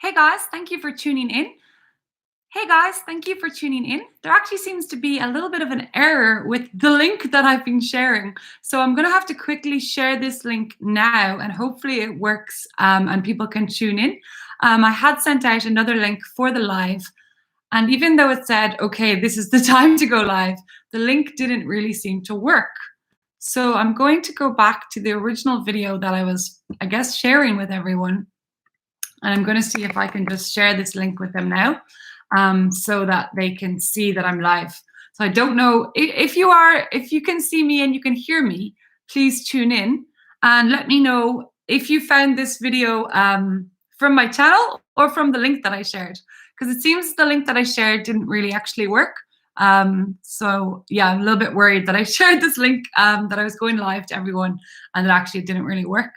Hey guys, thank you for tuning in. Hey guys, thank you for tuning in. There actually seems to be a little bit of an error with the link that I've been sharing. So I'm going to have to quickly share this link now and hopefully it works and people can tune in. I had sent out another link for the live. And even though it said, okay, this is the time to go live, the link didn't really seem to work. So I'm going to go back to the original video that I was, I guess, sharing with everyone. And I'm going to see if I can just share this link with them now so that they can see that I'm live. So I don't know if you can see me and you can hear me, please tune in and let me know if you found this video from my channel or from the link that I shared, because it seems the link that I shared didn't really actually work. So yeah, I'm a little bit worried that I shared this link that I was going live to everyone and it actually didn't really work.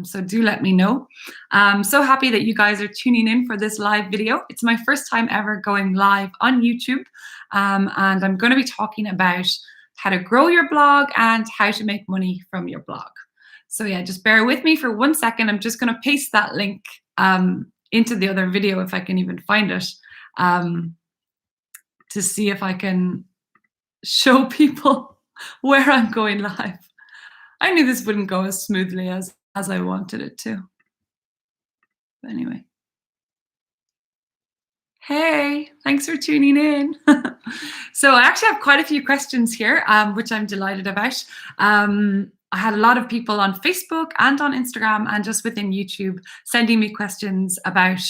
So do let me know. I'm so happy that you guys are tuning in for this live video. It's my first time ever going live on YouTube. And I'm going to be talking about how to grow your blog and how to make money from your blog. So yeah, just bear with me for 1 second. I'm just going to paste that link into the other video if I can even find it to see if I can show people where I'm going live. I knew this wouldn't go as smoothly as I wanted it to. But anyway. Hey, thanks for tuning in. So I actually have quite a few questions here, which I'm delighted about. I had a lot of people on Facebook and on Instagram and just within YouTube sending me questions about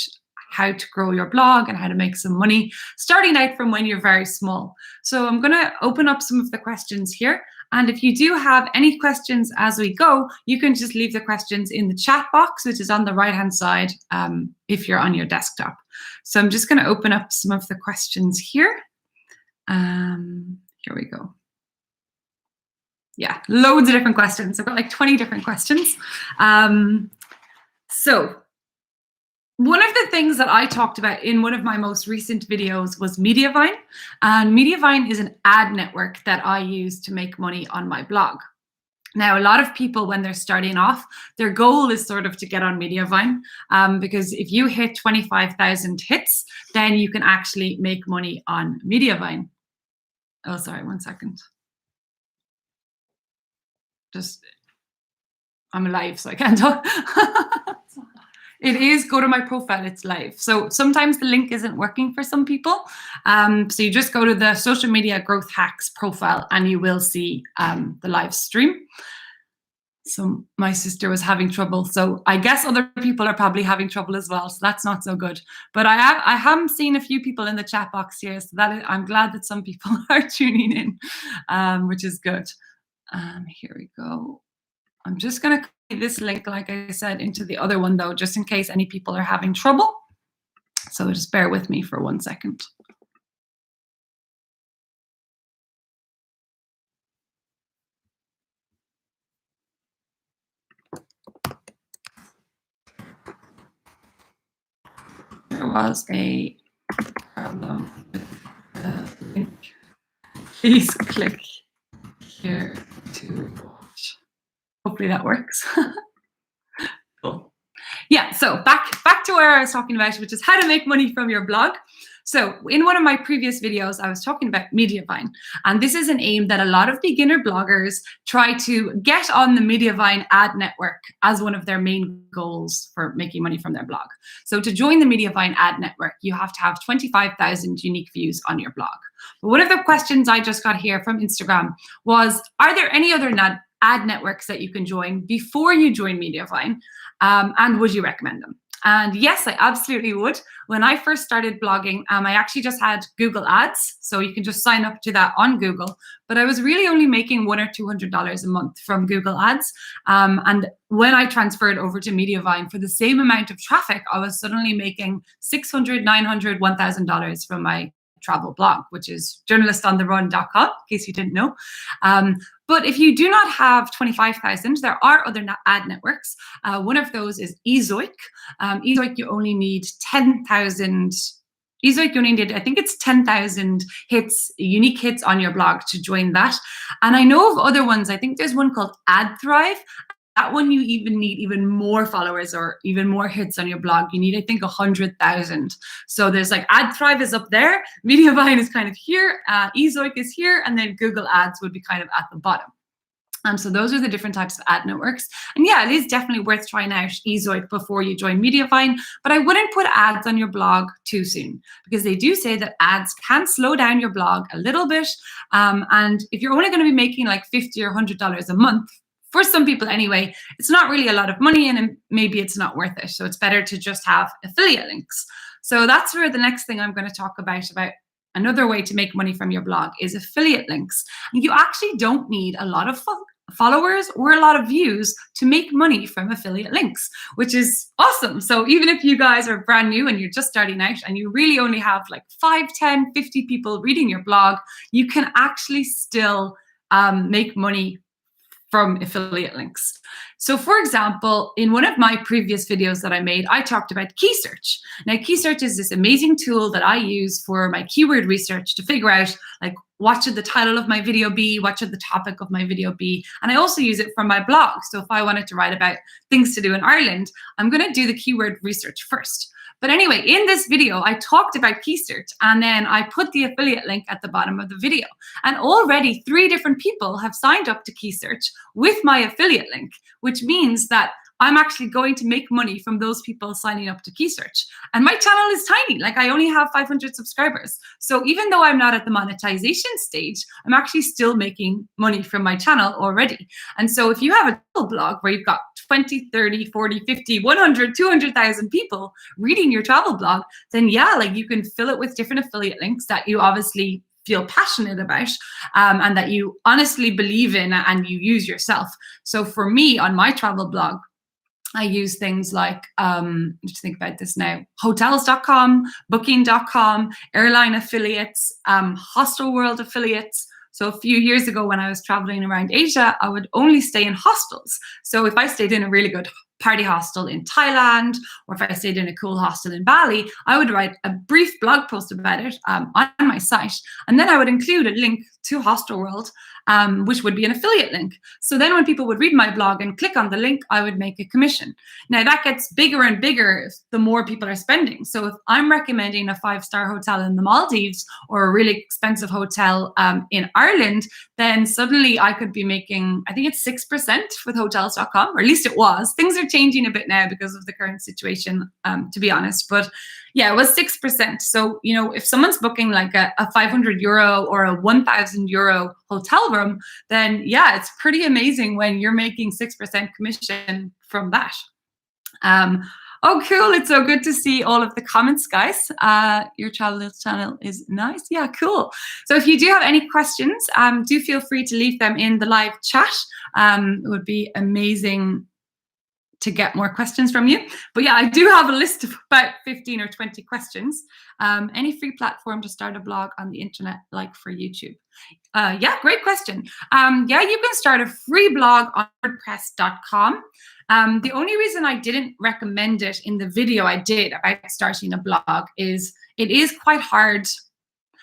how to grow your blog and how to make some money, starting out from when you're very small. So I'm going to open up some of the questions here. And if you do have any questions as we go, you can just leave the questions in the chat box, which is on the right-hand side if you're on your desktop. So I'm just going to open up some of the questions here. Here we go. Yeah, loads of different questions. I've got like 20 different questions. So one of the things that I talked about in one of my most recent videos was Mediavine. And Mediavine is an ad network that I use to make money on my blog. Now, a lot of people, when they're starting off, their goal is sort of to get on Mediavine because if you hit 25,000 hits, then you can actually make money on Mediavine. Oh, sorry, 1 second. I'm live, so I can't talk. It is, go to my profile, it's live. So sometimes the link isn't working for some people. So you just go to the Social Media Growth Hacks profile and you will see the live stream. So my sister was having trouble. So I guess other people are probably having trouble as well. So that's not so good. But I have seen a few people in the chat box here. So I'm glad that some people are tuning in, which is good. Here we go. I'm just going to copy this link, like I said, into the other one, though, just in case any people are having trouble. So just bear with me for 1 second. There was a problem with the link. Please click here to watch. Hopefully that works. Cool. Yeah, so back to where I was talking about, which is how to make money from your blog. So in one of my previous videos, I was talking about Mediavine. And this is an aim that a lot of beginner bloggers try to get on the Mediavine ad network as one of their main goals for making money from their blog. So to join the Mediavine ad network, you have to have 25,000 unique views on your blog. But one of the questions I just got here from Instagram was, are there any other ad networks that you can join before you join Mediavine? And would you recommend them? And yes, I absolutely would. When I first started blogging, I actually just had Google Ads. So you can just sign up to that on Google. But I was really only making $100 or $200 a month from Google Ads. And when I transferred over to Mediavine for the same amount of traffic, I was suddenly making $600, $900, $1,000 from my travel blog, which is journalistonTheRun.com, in case you didn't know. But if you do not have 25,000, there are other ad networks. One of those is Ezoic. Ezoic, you only need 10,000. Ezoic, you only need, I think it's 10,000 hits, unique hits on your blog to join that. And I know of other ones. I think there's one called AdThrive. that one you even need even more followers or even more hits on your blog. You need, I think, 100,000. So there's like AdThrive is up there, Mediavine is kind of here, Ezoic is here, and then Google Ads would be kind of at the bottom. So those are the different types of ad networks. And yeah, it is definitely worth trying out Ezoic before you join Mediavine, but I wouldn't put ads on your blog too soon, because they do say that ads can slow down your blog a little bit. And if you're only going to be making like $50 or $100 a month, for some people anyway, it's not really a lot of money, and maybe it's not worth it. So it's better to just have affiliate links. So that's where the next thing I'm going to talk about another way to make money from your blog is affiliate links. You actually don't need a lot of followers or a lot of views to make money from affiliate links, which is awesome. So even if you guys are brand new and you're just starting out and you really only have like 5, 10, 50 people reading your blog, you can actually still make money from affiliate links. So for example, in one of my previous videos that I made, I talked about key search. Now, key search is this amazing tool that I use for my keyword research to figure out like what should the title of my video be, what should the topic of my video be. And I also use it for my blog. So if I wanted to write about things to do in Ireland, I'm going to do the keyword research first. But anyway, in this video, I talked about key search, and then I put the affiliate link at the bottom of the video. And already 3 different people have signed up to key search with my affiliate link, which means that I'm actually going to make money from those people signing up to key search. And my channel is tiny, like I only have 500 subscribers. So even though I'm not at the monetization stage, I'm actually still making money from my channel already. And so if you have a blog where you've got 20, 30, 40, 50, 100, 200,000 people reading your travel blog, then yeah, like you can fill it with different affiliate links that you obviously feel passionate about and that you honestly believe in and you use yourself. So for me on my travel blog, I use things like, just think about this now, hotels.com, booking.com, airline affiliates, hostel world affiliates. So a few years ago when I was traveling around Asia, I would only stay in hostels. So if I stayed in a really good party hostel in Thailand, or if I stayed in a cool hostel in Bali, I would write a brief blog post about it on my site. And then I would include a link to Hostel World, which would be an affiliate link. So then when people would read my blog and click on the link, I would make a commission. Now that gets bigger and bigger the more people are spending. So if I'm recommending a 5-star hotel in the Maldives or a really expensive hotel in Ireland, then suddenly I could be making, I think it's 6% with hotels.com, or at least it was. Things are changing a bit now because of the current situation, to be honest. But yeah, it was 6%. So, you know, if someone's booking like a 500 euro or a 1,000 euro hotel room, then yeah, it's pretty amazing when you're making 6% commission from that. Oh, cool. It's so good to see all of the comments, guys. Your travel channel is nice. Yeah, cool. So if you do have any questions, do feel free to leave them in the live chat. It would be amazing to get more questions from you. But yeah, I do have a list of about 15 or 20 questions. Any free platform to start a blog on the internet, like for YouTube? Yeah, great question. Yeah, you can start a free blog on WordPress.com. The only reason I didn't recommend it in the video I did about starting a blog is it is quite hard.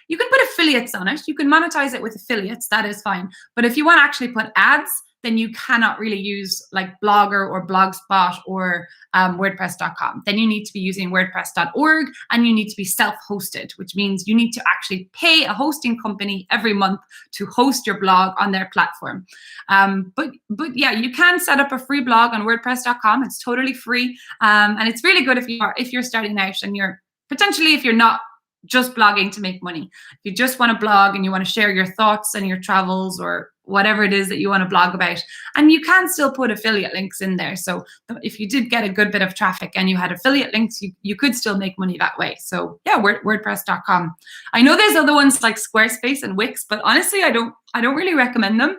You can put affiliates on it. You can monetize it with affiliates. That is fine. But if you want to actually put ads, then you cannot really use like Blogger or Blogspot or WordPress.com. Then you need to be using WordPress.org, and you need to be self-hosted, which means you need to actually pay a hosting company every month to host your blog on their platform. But yeah, you can set up a free blog on WordPress.com. It's totally free, and it's really good if you're starting out and if you're not just blogging to make money. If you just want to blog and you want to share your thoughts and your travels or whatever it is that you want to blog about, and you can still put affiliate links in there. So if you did get a good bit of traffic and you had affiliate links, you could still make money that way. So yeah, WordPress.com. I know there's other ones like Squarespace and Wix, but honestly, I don't really recommend them.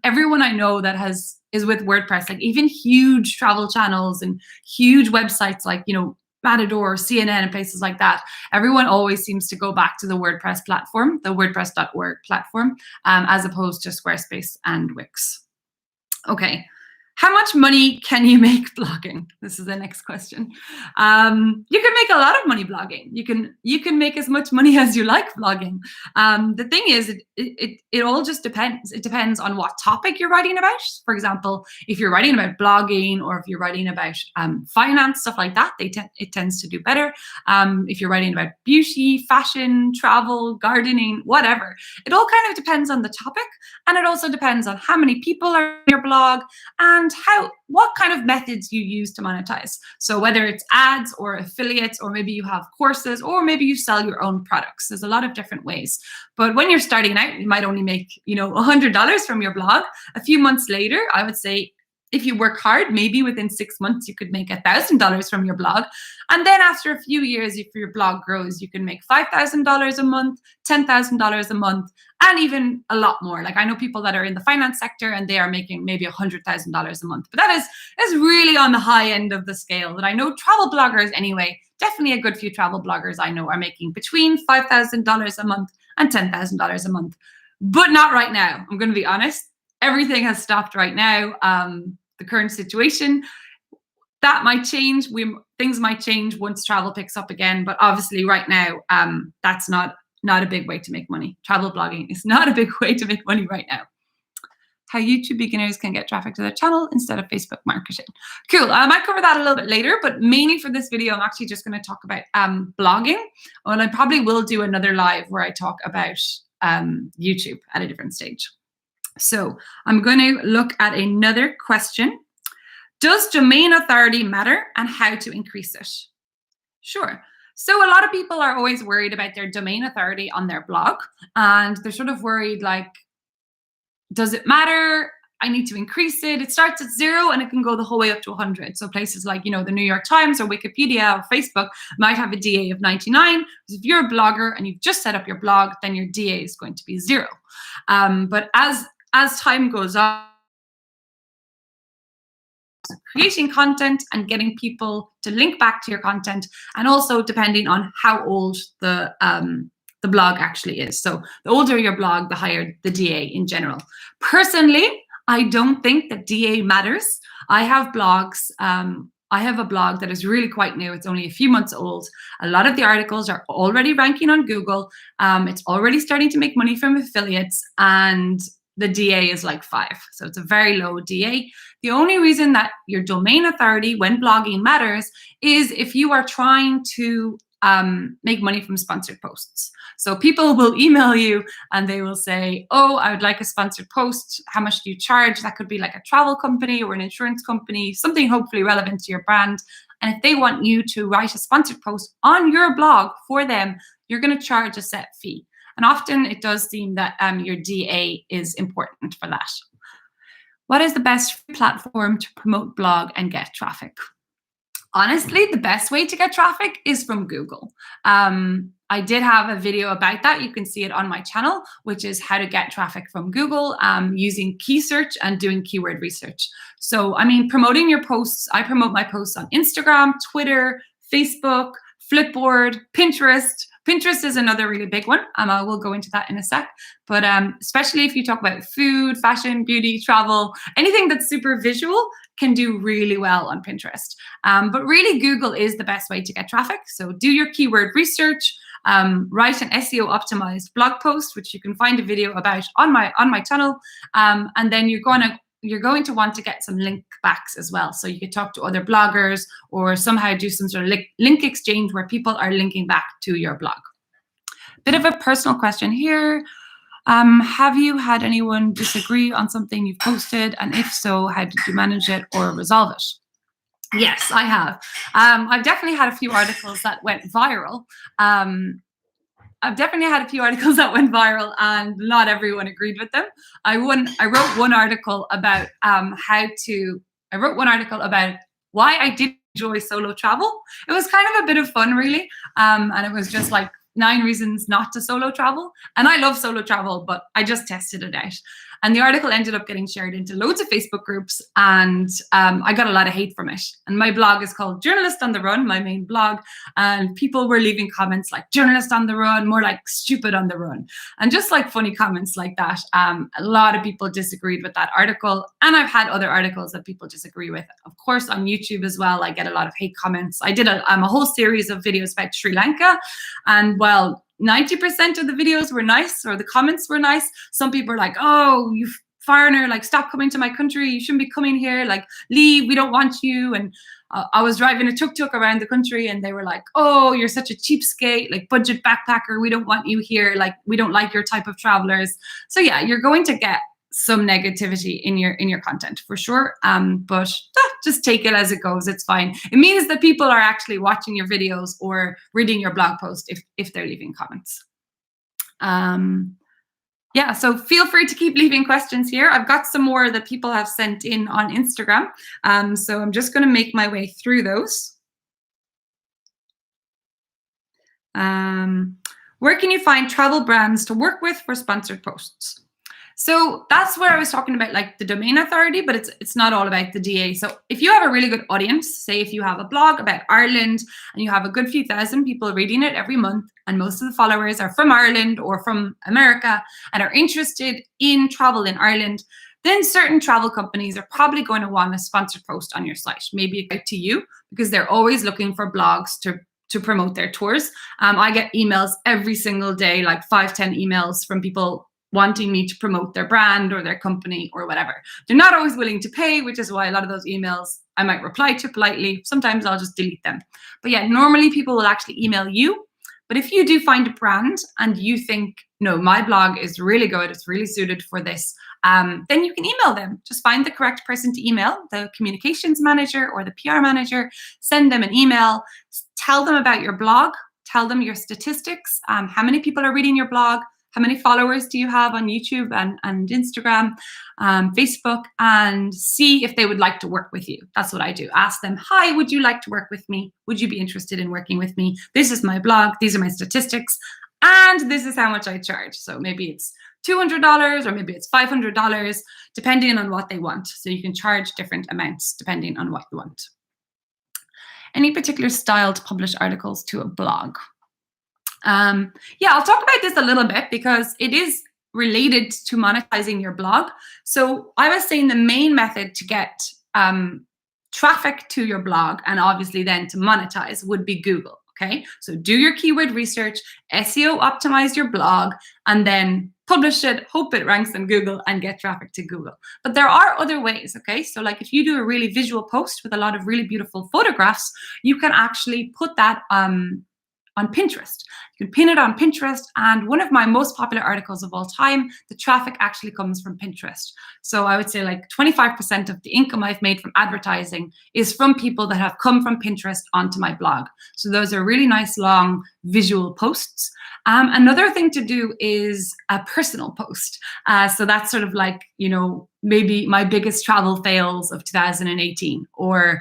Everyone I know that is with WordPress, like even huge travel channels and huge websites like, you know, Matador, CNN, and places like that, everyone always seems to go back to the WordPress platform, the WordPress.org platform, as opposed to Squarespace and Wix. Okay, How much money can you make blogging? This is the next question. You can make a lot of money blogging. You can make as much money as you like blogging. The thing is, it all just depends. It depends on what topic you're writing about. For example, if you're writing about blogging, or if you're writing about finance, stuff like that, it tends to do better. If you're writing about beauty, fashion, travel, gardening, whatever, it all kind of depends on the topic, and it also depends on how many people are in your blog, and what kind of methods you use to monetize. So whether it's ads or affiliates, or maybe you have courses, or maybe you sell your own products. There's a lot of different ways. But when you're starting out, you might only make, $100 from your blog. A few months later, I would say, if you work hard, maybe within 6 months, you could make $1,000 from your blog. And then after a few years, if your blog grows, you can make $5,000 a month, $10,000 a month, and even a lot more. Like, I know people that are in the finance sector and they are making maybe $100,000 a month. But that is really on the high end of the scale. But I know travel bloggers anyway, definitely a good few travel bloggers I know are making between $5,000 a month and $10,000 a month. But not right now. I'm going to be honest. Everything has stopped right now. The current situation, that might change. Things might change once travel picks up again. But obviously right now, that's not a big way to make money. Travel blogging is not a big way to make money right now. How YouTube beginners can get traffic to their channel instead of Facebook marketing. Cool. I might cover that a little bit later, but mainly for this video, I'm actually just going to talk about blogging. And I probably will do another live where I talk about YouTube at a different stage. So I'm going to look at another question. Does domain authority matter, and how to increase it? Sure. So a lot of people are always worried about their domain authority on their blog, and they're sort of worried, like, does it matter? I need to increase it. It starts at 0 and it can go the whole way up to 100. So places like, the New York Times or Wikipedia or Facebook might have a DA of 99. If you're a blogger and you've just set up your blog, then your DA is going to be 0. But as time goes on, creating content and getting people to link back to your content, and also depending on how old the blog actually is. So the older your blog, the higher the DA in general. Personally, I don't think that DA matters. I have blogs. I have a blog that is really quite new. It's only a few months old. A lot of the articles are already ranking on Google. It's already starting to make money from affiliates, and the DA is like 5. So it's a very low DA. The only reason that your domain authority when blogging matters is if you are trying to make money from sponsored posts. So people will email you and they will say, oh, I would like a sponsored post. How much do you charge? That could be like a travel company or an insurance company, something hopefully relevant to your brand. And if they want you to write a sponsored post on your blog for them, you're going to charge a set fee. And often it does seem that your DA is important for that. What is the best platform to promote blog and get traffic? Honestly, the best way to get traffic is from Google. I did have a video about that. You can see it on my channel, which is how to get traffic from Google using key search and doing keyword research. So, promoting your posts, I promote my posts on Instagram, Twitter, Facebook, Flipboard, Pinterest. Pinterest is another really big one. I will go into that in a sec. But especially if you talk about food, fashion, beauty, travel, anything that's super visual can do really well on Pinterest. But really, Google is the best way to get traffic. So do your keyword research, write an SEO optimized blog post, which you can find a video about on my channel. And then you're going to want to get some link backs as well. So you could talk to other bloggers or somehow do some sort of link exchange where people are linking back to your blog. Bit of a personal question here. Have you had anyone disagree on something you've posted? And if so, how did you manage it or resolve it? Yes, I have. I've definitely had a few articles that went viral. And not everyone agreed with them. I wrote one article about why I did enjoy solo travel. It was kind of a bit of fun, really. And it was just like 9 reasons not to solo travel. And I love solo travel, but I just tested it out. And the article ended up getting shared into loads of Facebook groups, and I got a lot of hate from it. And my blog is called Journalist on the Run, my main blog, and people were leaving comments like journalist on the run, more like stupid on the run, and just like funny comments like that. A lot of people disagreed with that article, and I've had other articles that people disagree with. Of course, on YouTube as well, I get a lot of hate comments. I did a whole series of videos about Sri Lanka, and well, 90% of the videos were nice, or the comments were nice. Some people were like, oh, you foreigner, like stop coming to my country, you shouldn't be coming here, like leave, we don't want you. And I was driving a tuk-tuk around the country, and they were like, oh, you're such a cheapskate, like budget backpacker, we don't want you here, like we don't like your type of travelers. So yeah, you're going to get some negativity in your content for sure, but just take it as it goes. It's fine. It means that people are actually watching your videos or reading your blog post if they're leaving comments. Yeah, so feel free to keep leaving questions here. I've got some more that people have sent in on Instagram, so I'm just going to make my way through those. Where can you find travel brands to work with for sponsored posts? So that's where I was talking about like the domain authority, but it's not all about the DA. So if you have a really good audience, say if you have a blog about Ireland and you have a good few thousand people reading it every month, and most of the followers are from Ireland or from America and are interested in travel in Ireland, then certain travel companies are probably going to want a sponsored post on your site, maybe a guide to you, because they're always looking for blogs to promote their tours. I get emails every single day, like 5-10 emails from people wanting me to promote their brand or their company or whatever. They're not always willing to pay, which is why a lot of those emails I might reply to politely. Sometimes I'll just delete them. But yeah, normally people will actually email you. But if you do find a brand and you think, no, my blog is really good, it's really suited for this, then you can email them. Just find the correct person to email, the communications manager or the PR manager, send them an email, tell them about your blog, tell them your statistics, how many people are reading your blog, how many followers do you have on YouTube and Instagram, Facebook, and see if they would like to work with you. That's what I do. Ask them, hi, would you like to work with me? Would you be interested in working with me? This is my blog. These are my statistics. And this is how much I charge. So maybe it's $200 or maybe it's $500, depending on what they want. So you can charge different amounts depending on what you want. Any particular style to publish articles to a blog? Yeah, I'll talk about this a little bit because it is related to monetizing your blog. So I was saying the main method to get traffic to your blog and obviously then to monetize would be Google. Okay, so do your keyword research, SEO optimize your blog, and then publish it, hope it ranks on Google and get traffic to Google. But there are other ways, okay? So like if you do a really visual post with a lot of really beautiful photographs, you can actually put that on Pinterest. You can pin it on Pinterest, and one of my most popular articles of all time, the traffic actually comes from Pinterest. So I would say like 25% of the income I've made from advertising is from people that have come from Pinterest onto my blog. So those are really nice, long visual posts. Another thing to do is a personal post. So that's sort of like, you know, maybe my biggest travel fails of 2018, or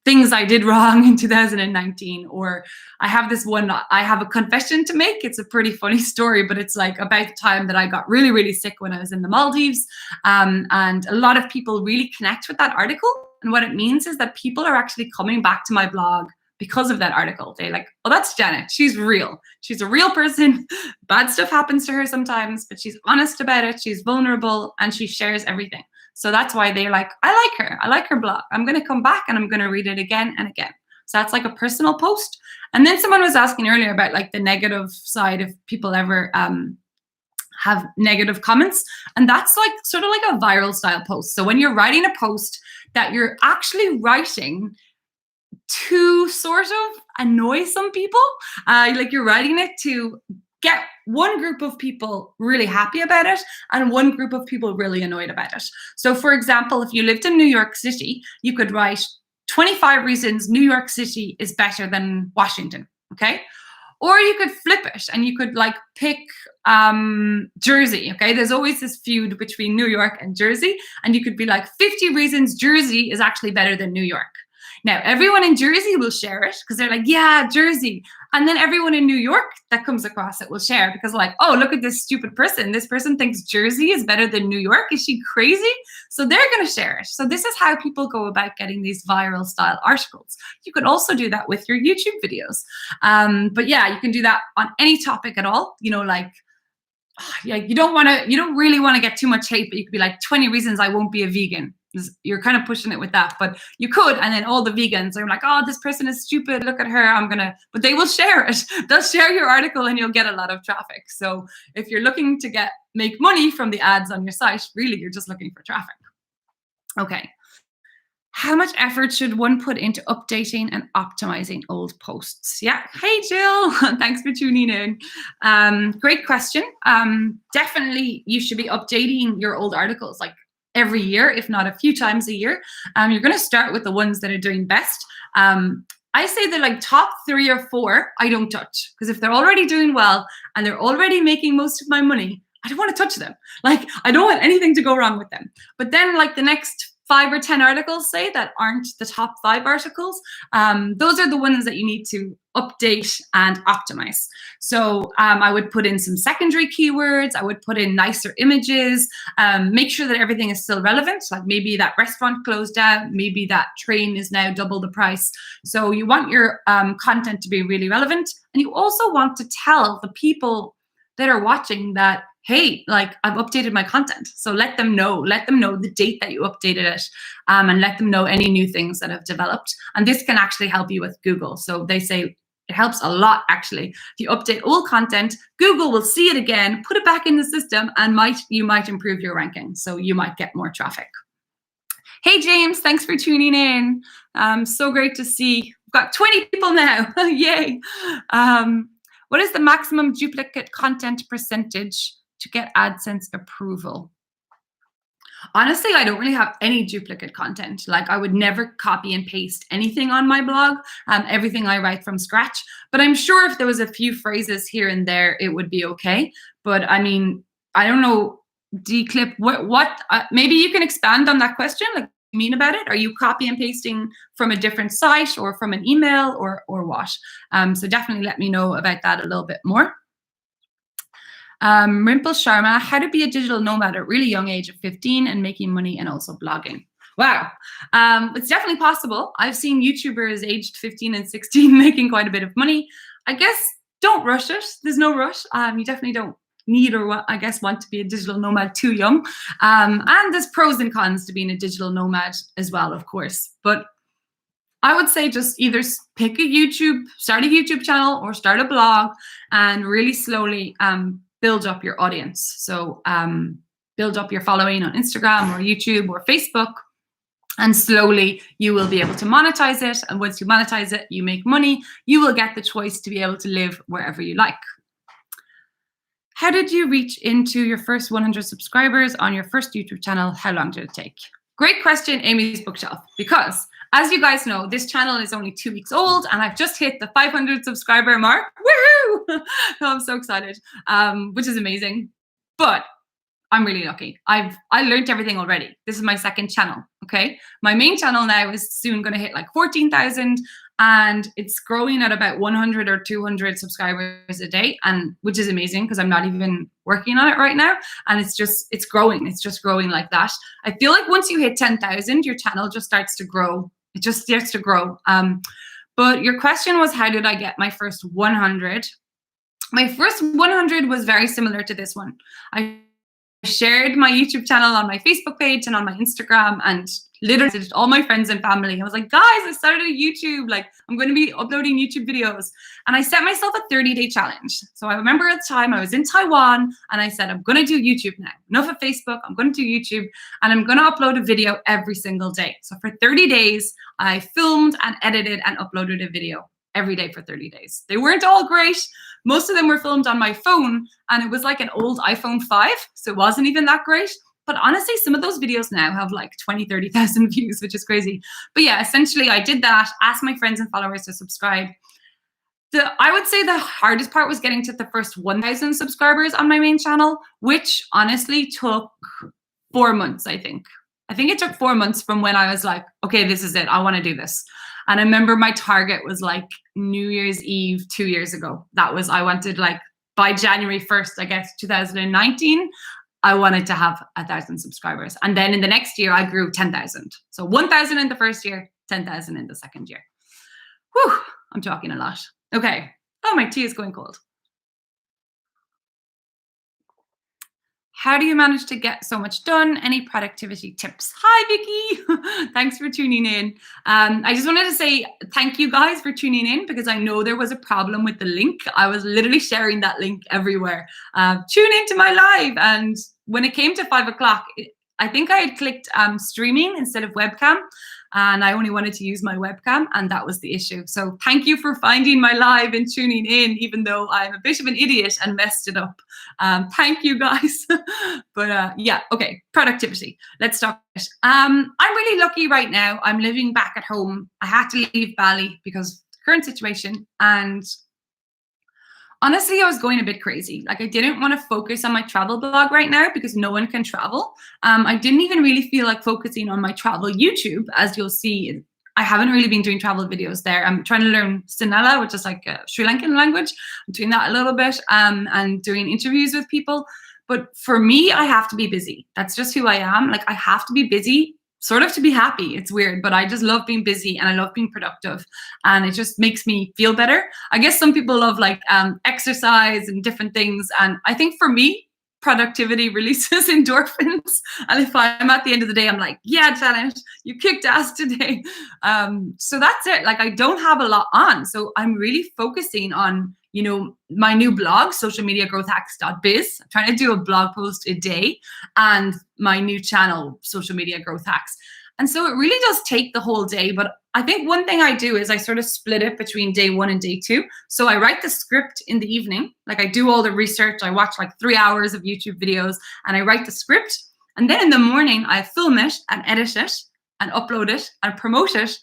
things I did wrong in 2019, or I have this one, I have a confession to make. It's a pretty funny story, but it's like about the time that I got really, really sick when I was in the Maldives. And a lot of people really connect with that article. And what it means is that people are actually coming back to my blog because of that article. They're like, oh, that's Janet. She's real. She's a real person. Bad stuff happens to her sometimes, but she's honest about it. She's vulnerable and she shares everything. So that's why they're like, I like her. I like her blog. I'm going to come back and I'm going to read it again and again. So that's like a personal post. And then someone was asking earlier about like the negative side, if people ever have negative comments. And that's like sort of like a viral style post. So when you're writing a post that you're actually writing to sort of annoy some people, like you're writing it to get one group of people really happy about it and one group of people really annoyed about it. So for example, if you lived in New York City, you could write 25 reasons New York City is better than Washington, okay? Or you could flip it and you could like pick Jersey, okay? There's always this feud between New York and Jersey, and you could be like 50 reasons Jersey is actually better than New York. Now, everyone in Jersey will share it because they're like, yeah, Jersey. And then everyone in New York that comes across it will share, because like, oh, look at this stupid person. This person thinks Jersey is better than New York. Is she crazy? So they're going to share it. So this is how people go about getting these viral style articles. You could also do that with your YouTube videos. But yeah, you can do that on any topic at all. You know, like, yeah, you don't really want to get too much hate, but you could be like 20 reasons I won't be a vegan. You're kind of pushing it with that, but you could, and then all the vegans are like, oh, this person is stupid, look at her, but they will share it. They'll share your article and you'll get a lot of traffic. So if you're looking to make money from the ads on your site, really you're just looking for traffic. Okay. How much effort should one put into updating and optimizing old posts? Yeah. Hey, Jill. Thanks for tuning in. Great question. Definitely you should be updating your old articles like every year, if not a few times a year. You're going to start with the ones that are doing best. I say the like top 3 or 4 I don't touch, because if they're already doing well and they're already making most of my money, I don't want to touch them. Like, I don't want anything to go wrong with them. But then like the next 5 or 10 articles, say, that aren't the top 5 articles, those are the ones that you need to update and optimize. So I would put in some secondary keywords. I would put in nicer images, make sure that everything is still relevant. Like maybe that restaurant closed down, maybe that train is now double the price. So you want your content to be really relevant. And you also want to tell the people that are watching that, hey, like I've updated my content. So let them know the date that you updated it, and let them know any new things that have developed. And this can actually help you with Google. So they say it helps a lot, actually. If you update old content, Google will see it again, put it back in the system, and you might improve your ranking. So you might get more traffic. Hey, James, thanks for tuning in. So great to see. We've got 20 people now. Yay. What is the maximum duplicate content percentage to get Adsense approval? Honestly, I don't really have any duplicate content. Like, I would never copy and paste anything on my blog. Everything I write from scratch. But I'm sure if there was a few phrases here and there, it would be okay. But I mean, I don't know, Declip, what maybe you can expand on that question. Like, what do you mean about it? Are you copy and pasting from a different site or from an email or what? So definitely let me know about that a little bit more. Rimple Sharma, how to be a digital nomad at a really young age of 15 and making money and also blogging. Wow, it's definitely possible. I've seen YouTubers aged 15 and 16 making quite a bit of money. I guess don't rush it. There's no rush. You definitely don't need or want to be a digital nomad too young. And there's pros and cons to being a digital nomad as well, of course. But I would say just either start a YouTube channel or start a blog and really slowly build up your audience. So build up your following on Instagram or YouTube or Facebook, and slowly you will be able to monetize it. And once you monetize it, you make money. You will get the choice to be able to live wherever you like. How did you reach into your first 100 subscribers on your first YouTube channel? How long did it take? Great question, Amy's Bookshelf, because as you guys know, this channel is only 2 weeks old and I've just hit the 500 subscriber mark. Woohoo! I'm so excited, which is amazing. But I'm really lucky. I learned everything already. This is my second channel, okay? My main channel now is soon going to hit like 14,000, and it's growing at about 100 or 200 subscribers a day, and which is amazing because I'm not even working on it right now. And it's growing. It's just growing like that. I feel like once you hit 10,000, your channel just starts to grow. It just starts to grow. But your question was, how did I get my first 100? My first 100 was very similar to this one. I shared my YouTube channel on my Facebook page and on my Instagram, and literally all my friends and family. I was like, guys, I started a YouTube. Like, I'm going to be uploading YouTube videos. And I set myself a 30-day challenge. So I remember at the time I was in Taiwan and I said, I'm going to do YouTube now. Enough of Facebook. I'm going to do YouTube and I'm going to upload a video every single day. So for 30 days, I filmed and edited and uploaded a video every day for 30 days. They weren't all great. Most of them were filmed on my phone, and it was like an old iPhone 5, so it wasn't even that great. But honestly, some of those videos now have like 20, 30,000 views, which is crazy. But yeah, essentially I did that, asked my friends and followers to subscribe. I would say the hardest part was getting to the first 1,000 subscribers on my main channel, which honestly took 4 months, I think. I think it took 4 months from when I was like, okay, this is it. I want to do this. And I remember my target was like New Year's Eve 2 years ago. I wanted like by January 1st, I guess, 2019, I wanted to have 1,000 subscribers. And then in the next year, I grew 10,000. So 1,000 in the first year, 10,000 in the second year. Whew, I'm talking a lot. Okay. Oh, my tea is going cold. How do you manage to get so much done? Any productivity tips? Hi, Vicky. Thanks for tuning in. I just wanted to say thank you guys for tuning in, because I know there was a problem with the link. I was literally sharing that link everywhere. Tune into my live. And when it came to 5 o'clock, I think I had clicked streaming instead of webcam. And I only wanted to use my webcam, and that was the issue. So thank you for finding my live and tuning in, even though I'm a bit of an idiot and messed it up. Thank you guys. But yeah, okay, productivity. Let's talk. I'm really lucky right now. I'm living back at home. I had to leave Bali because of the current situation, and honestly, I was going a bit crazy. Like, I didn't want to focus on my travel blog right now because no one can travel. I didn't even really feel like focusing on my travel YouTube. As you'll see, I haven't really been doing travel videos there. I'm trying to learn Sinhala, which is like a Sri Lankan language. I'm doing that a little bit, and doing interviews with people. But for me, I have to be busy. That's just who I am. Like, I have to be busy sort of to be happy. It's weird, but I just love being busy and I love being productive, and it just makes me feel better. I guess some people love like exercise and different things, and I think for me, productivity releases endorphins. And if I'm at the end of the day, I'm like, yeah, Janet, you kicked ass today. So that's it. Like, I don't have a lot on, so I'm really focusing on, you know, my new blog, socialmediagrowthhacks.biz. I'm trying to do a blog post a day, and my new channel, Social Media Growth Hacks. And so it really does take the whole day. But I think one thing I do is I sort of split it between day 1 and day 2. So I write the script in the evening. Like, I do all the research. I watch like 3 hours of YouTube videos and I write the script. And then in the morning, I film it and edit it and upload it and promote it.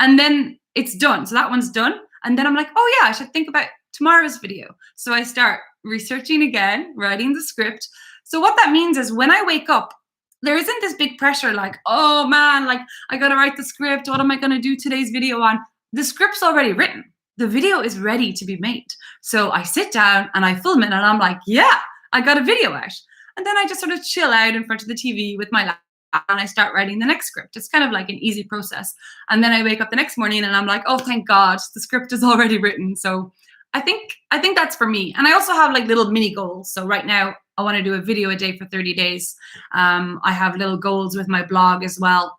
And then it's done. So that one's done. And then I'm like, oh yeah, I should think about tomorrow's video. So I start researching again, writing the script. So what that means is when I wake up, there isn't this big pressure like, oh man, like I gotta write the script. What am I gonna do today's video on? The script's already written. The video is ready to be made. So I sit down and I film it and I'm like, yeah, I got a video out. And then I just sort of chill out in front of the TV with my laptop and I start writing the next script. It's kind of like an easy process. And then I wake up the next morning and I'm like, oh, thank God, the script is already written. So I think that's for me. And I also have like little mini goals. So right now I want to do a video a day for 30 days. I have little goals with my blog as well.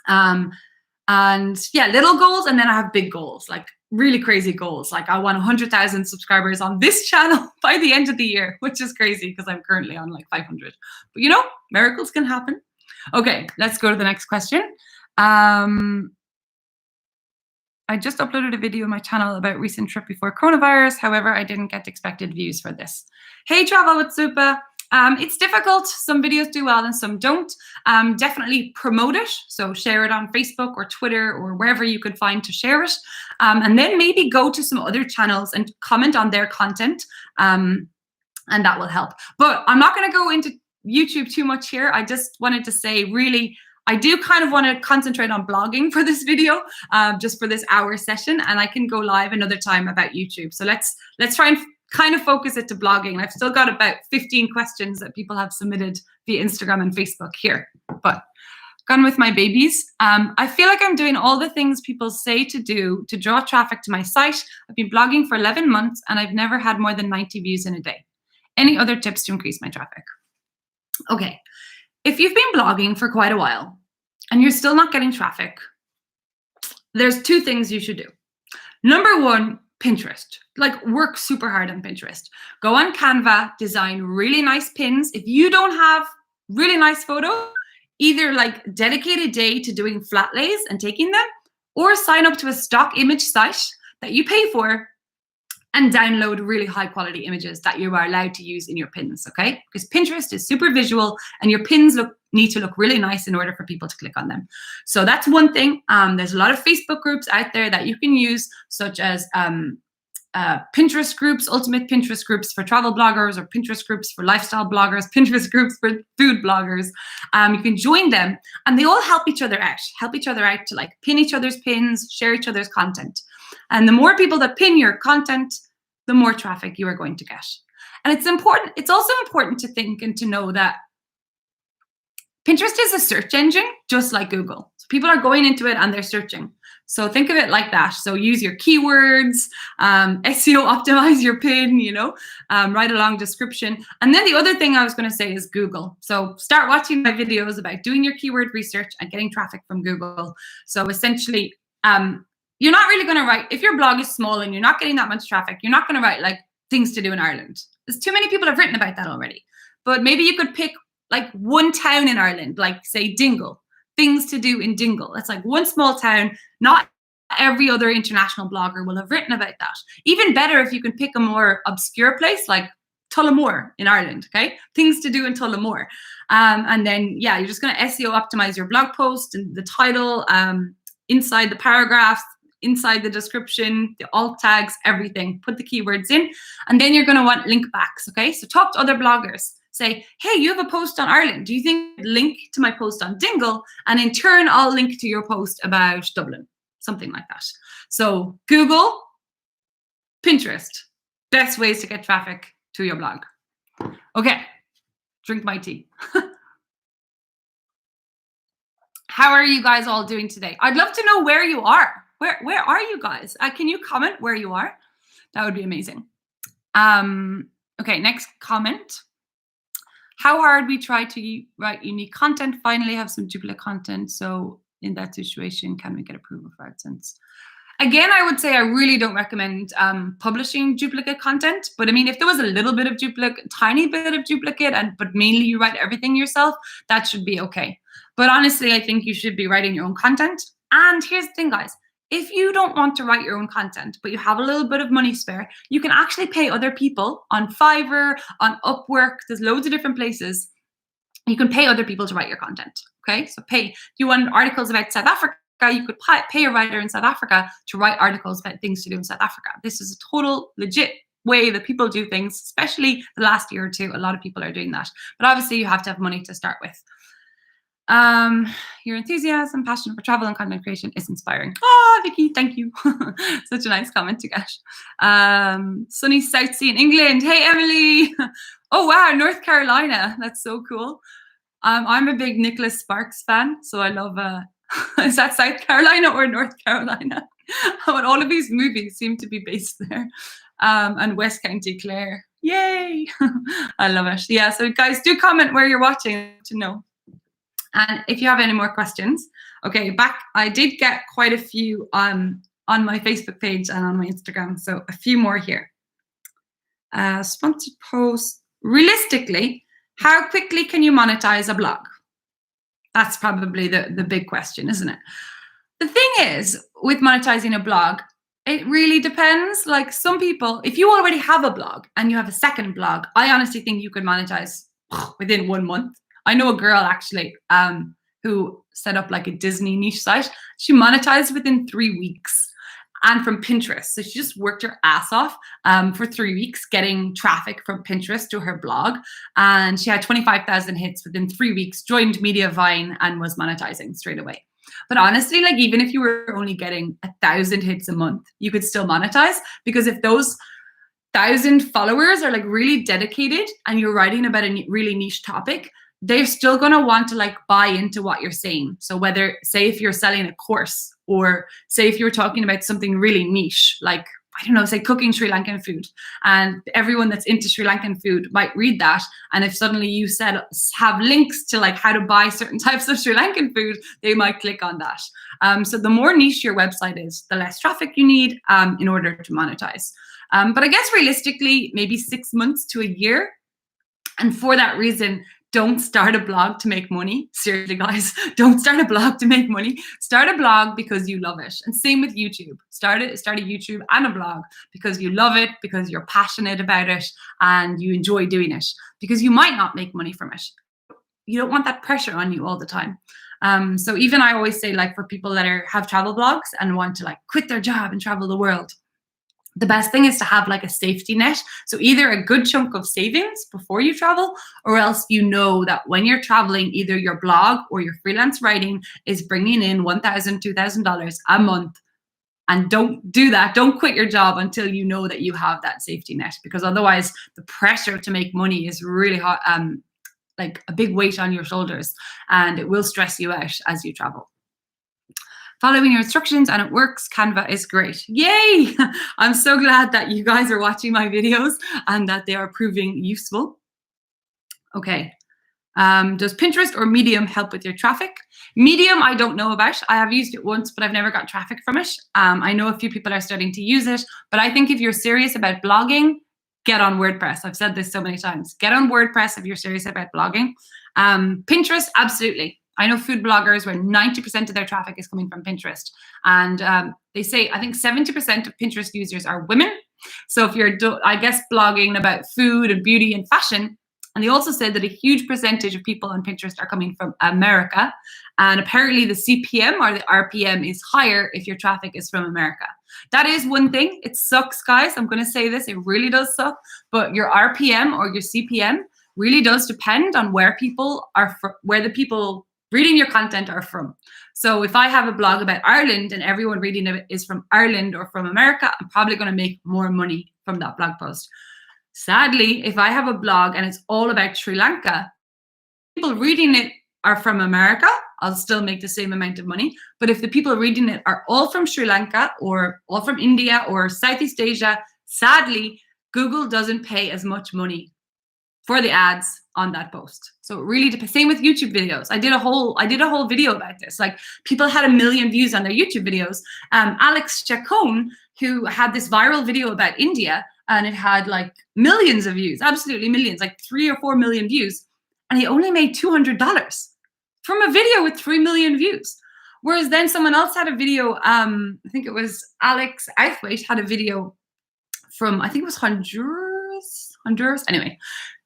And yeah, little goals. And then I have big goals, like really crazy goals. Like I want 100,000 subscribers on this channel by the end of the year, which is crazy because I'm currently on like 500. But you know, miracles can happen. Okay, let's go to the next question. I just uploaded a video on my channel about recent trip before coronavirus. However, I didn't get expected views for this. Hey, Travel with Supa. It's difficult. Some videos do well and some don't. Definitely promote it. So share it on Facebook or Twitter or wherever you could find to share it. And then maybe go to some other channels and comment on their content. And that will help. But I'm not going to go into YouTube too much here. I just wanted to say, really, I do kind of want to concentrate on blogging for this video, just for this hour session, and I can go live another time about YouTube. So let's try and kind of focus it to blogging. I've still got about 15 questions that people have submitted via Instagram and Facebook here, but gone with my babies. I feel like I'm doing all the things people say to do to draw traffic to my site. I've been blogging for 11 months and I've never had more than 90 views in a day. Any other tips to increase my traffic? Okay. If you've been blogging for quite a while and you're still not getting traffic, there's 2 things you should do. Number 1, Pinterest. Like, work super hard on Pinterest. Go on Canva, design really nice pins. If you don't have really nice photos, either like dedicate a day to doing flat lays and taking them, or sign up to a stock image site that you pay for and download really high quality images that you are allowed to use in your pins, okay? Because Pinterest is super visual and your pins need to look really nice in order for people to click on them. So that's one thing. There's a lot of Facebook groups out there that you can use, such as Pinterest groups, ultimate Pinterest groups for travel bloggers, or Pinterest groups for lifestyle bloggers, Pinterest groups for food bloggers. You can join them, and they all help each other out to like pin each other's pins, share each other's content. And the more people that pin your content, the more traffic you are going to get. And it's also important to think and to know that Pinterest is a search engine, just like Google. So people are going into it and they're searching. So think of it like that. So use your keywords, SEO optimize your pin, write a long description. And then the other thing I was going to say is Google. So start watching my videos about doing your keyword research and getting traffic from Google. So essentially, you're not really going to write, if your blog is small and you're not getting that much traffic, you're not going to write like things to do in Ireland. There's too many people have written about that already. But maybe you could pick like one town in Ireland, like say Dingle, things to do in Dingle. That's like one small town. Not every other international blogger will have written about that. Even better if you can pick a more obscure place like Tullamore in Ireland, okay? Things to do in Tullamore. And then, yeah, you're just going to SEO optimize your blog post and the title, inside the paragraphs, inside the description, the alt tags, everything. Put the keywords in. And then you're going to want link backs, okay? So talk to other bloggers. Say, hey, you have a post on Ireland. Do you think I'd link to my post on Dingle? And in turn, I'll link to your post about Dublin, something like that. So Google, Pinterest, best ways to get traffic to your blog. Okay, drink my tea. How are you guys all doing today? I'd love to know where you are. Where are you guys? Can you comment where you are? That would be amazing. Okay, next comment. How hard we try to write unique content, finally have some duplicate content. So in that situation, can we get approval for Adsense? Again, I would say I really don't recommend publishing duplicate content. But I mean, if there was a little bit of duplicate, tiny bit of duplicate, but mainly you write everything yourself, that should be okay. But honestly, I think you should be writing your own content. And here's the thing, guys. If you don't want to write your own content, but you have a little bit of money spare, you can actually pay other people on Fiverr, on Upwork. There's loads of different places. You can pay other people to write your content, okay? So if you want articles about South Africa, you could pay a writer in South Africa to write articles about things to do in South Africa. This is a total legit way that people do things, especially the last year or two. A lot of people are doing that. But obviously, you have to have money to start with. Your enthusiasm, passion for travel and content creation is inspiring. Oh, Vicky, thank you. Such a nice comment to get. Sunny Southsea in England. Hey, Emily. Oh, wow, North Carolina. That's so cool. I'm a big Nicholas Sparks fan, so I love, is that South Carolina or North Carolina? But all of these movies seem to be based there. And West County Clare. Yay. I love it. Yeah, so guys, do comment where you're watching to know. And if you have any more questions, okay, I did get quite a few on my Facebook page and on my Instagram, so a few more here. Sponsored posts. Realistically, how quickly can you monetize a blog? That's probably the big question, isn't it? The thing is, with monetizing a blog, it really depends. Like some people, if you already have a blog and you have a second blog, I honestly think you could monetize within 1 month. I know a girl actually who set up like a Disney niche site. She monetized within 3 weeks and from Pinterest. So she just worked her ass off for 3 weeks getting traffic from Pinterest to her blog. And she had 25,000 hits within 3 weeks, joined Mediavine and was monetizing straight away. But honestly, like even if you were only getting 1,000 hits a month, you could still monetize, because if those 1,000 followers are like really dedicated and you're writing about a really niche topic, they're still going to want to like buy into what you're saying. So whether, say if you're selling a course, or say if you're talking about something really niche, like, I don't know, say cooking Sri Lankan food, and everyone that's into Sri Lankan food might read that. And if suddenly you have links to like how to buy certain types of Sri Lankan food, they might click on that. So the more niche your website is, the less traffic you need in order to monetize. But I guess realistically, maybe 6 months to a year. And for that reason, don't start a blog to make money. Seriously, guys, don't start a blog to make money. Start a blog because you love it. And same with YouTube. Start a YouTube and a blog because you love it, because you're passionate about it and you enjoy doing it, because you might not make money from it. You don't want that pressure on you all the time. So even I always say, like, for people that have travel blogs and want to like quit their job and travel the world, the best thing is to have like a safety net. So either a good chunk of savings before you travel, or else you know that when you're traveling, either your blog or your freelance writing is bringing in $1,000, $2,000 a month. And don't do that. Don't quit your job until you know that you have that safety net, because otherwise the pressure to make money is really hot, like a big weight on your shoulders, and it will stress you out as you travel. Following your instructions and it works. Canva is great. Yay! I'm so glad that you guys are watching my videos and that they are proving useful. Okay. Does Pinterest or Medium help with your traffic? Medium, I don't know about. I have used it once, but I've never got traffic from it. I know a few people are starting to use it, but I think if you're serious about blogging, get on WordPress. I've said this so many times. Get on WordPress if you're serious about blogging. Pinterest, absolutely. I know food bloggers where 90% of their traffic is coming from Pinterest. And they say, I think 70% of Pinterest users are women. So if you're, I guess, blogging about food and beauty and fashion, and they also said that a huge percentage of people on Pinterest are coming from America. And apparently the CPM or the RPM is higher if your traffic is from America. That is one thing. It sucks, guys. I'm going to say this. It really does suck. But your RPM or your CPM really does depend on where people are from, where the people reading your content are from. So if I have a blog about Ireland and everyone reading it is from Ireland or from America, I'm probably going to make more money from that blog post. Sadly, if I have a blog and it's all about Sri Lanka, people reading it are from America, I'll still make the same amount of money. But if the people reading it are all from Sri Lanka or all from India or Southeast Asia, sadly, Google doesn't pay as much money for the ads on that post. So it really depends. Same with YouTube videos. I did a whole video about this. Like, people had 1 million views on their YouTube videos. Alex Chacon, who had this viral video about India, and it had like millions of views, absolutely millions, like 3 or 4 million views. And he only made $200 from a video with 3 million views. Whereas then someone else had a video, I think it was Alex Outhwaite had a video from, I think it was Honduras, anyway,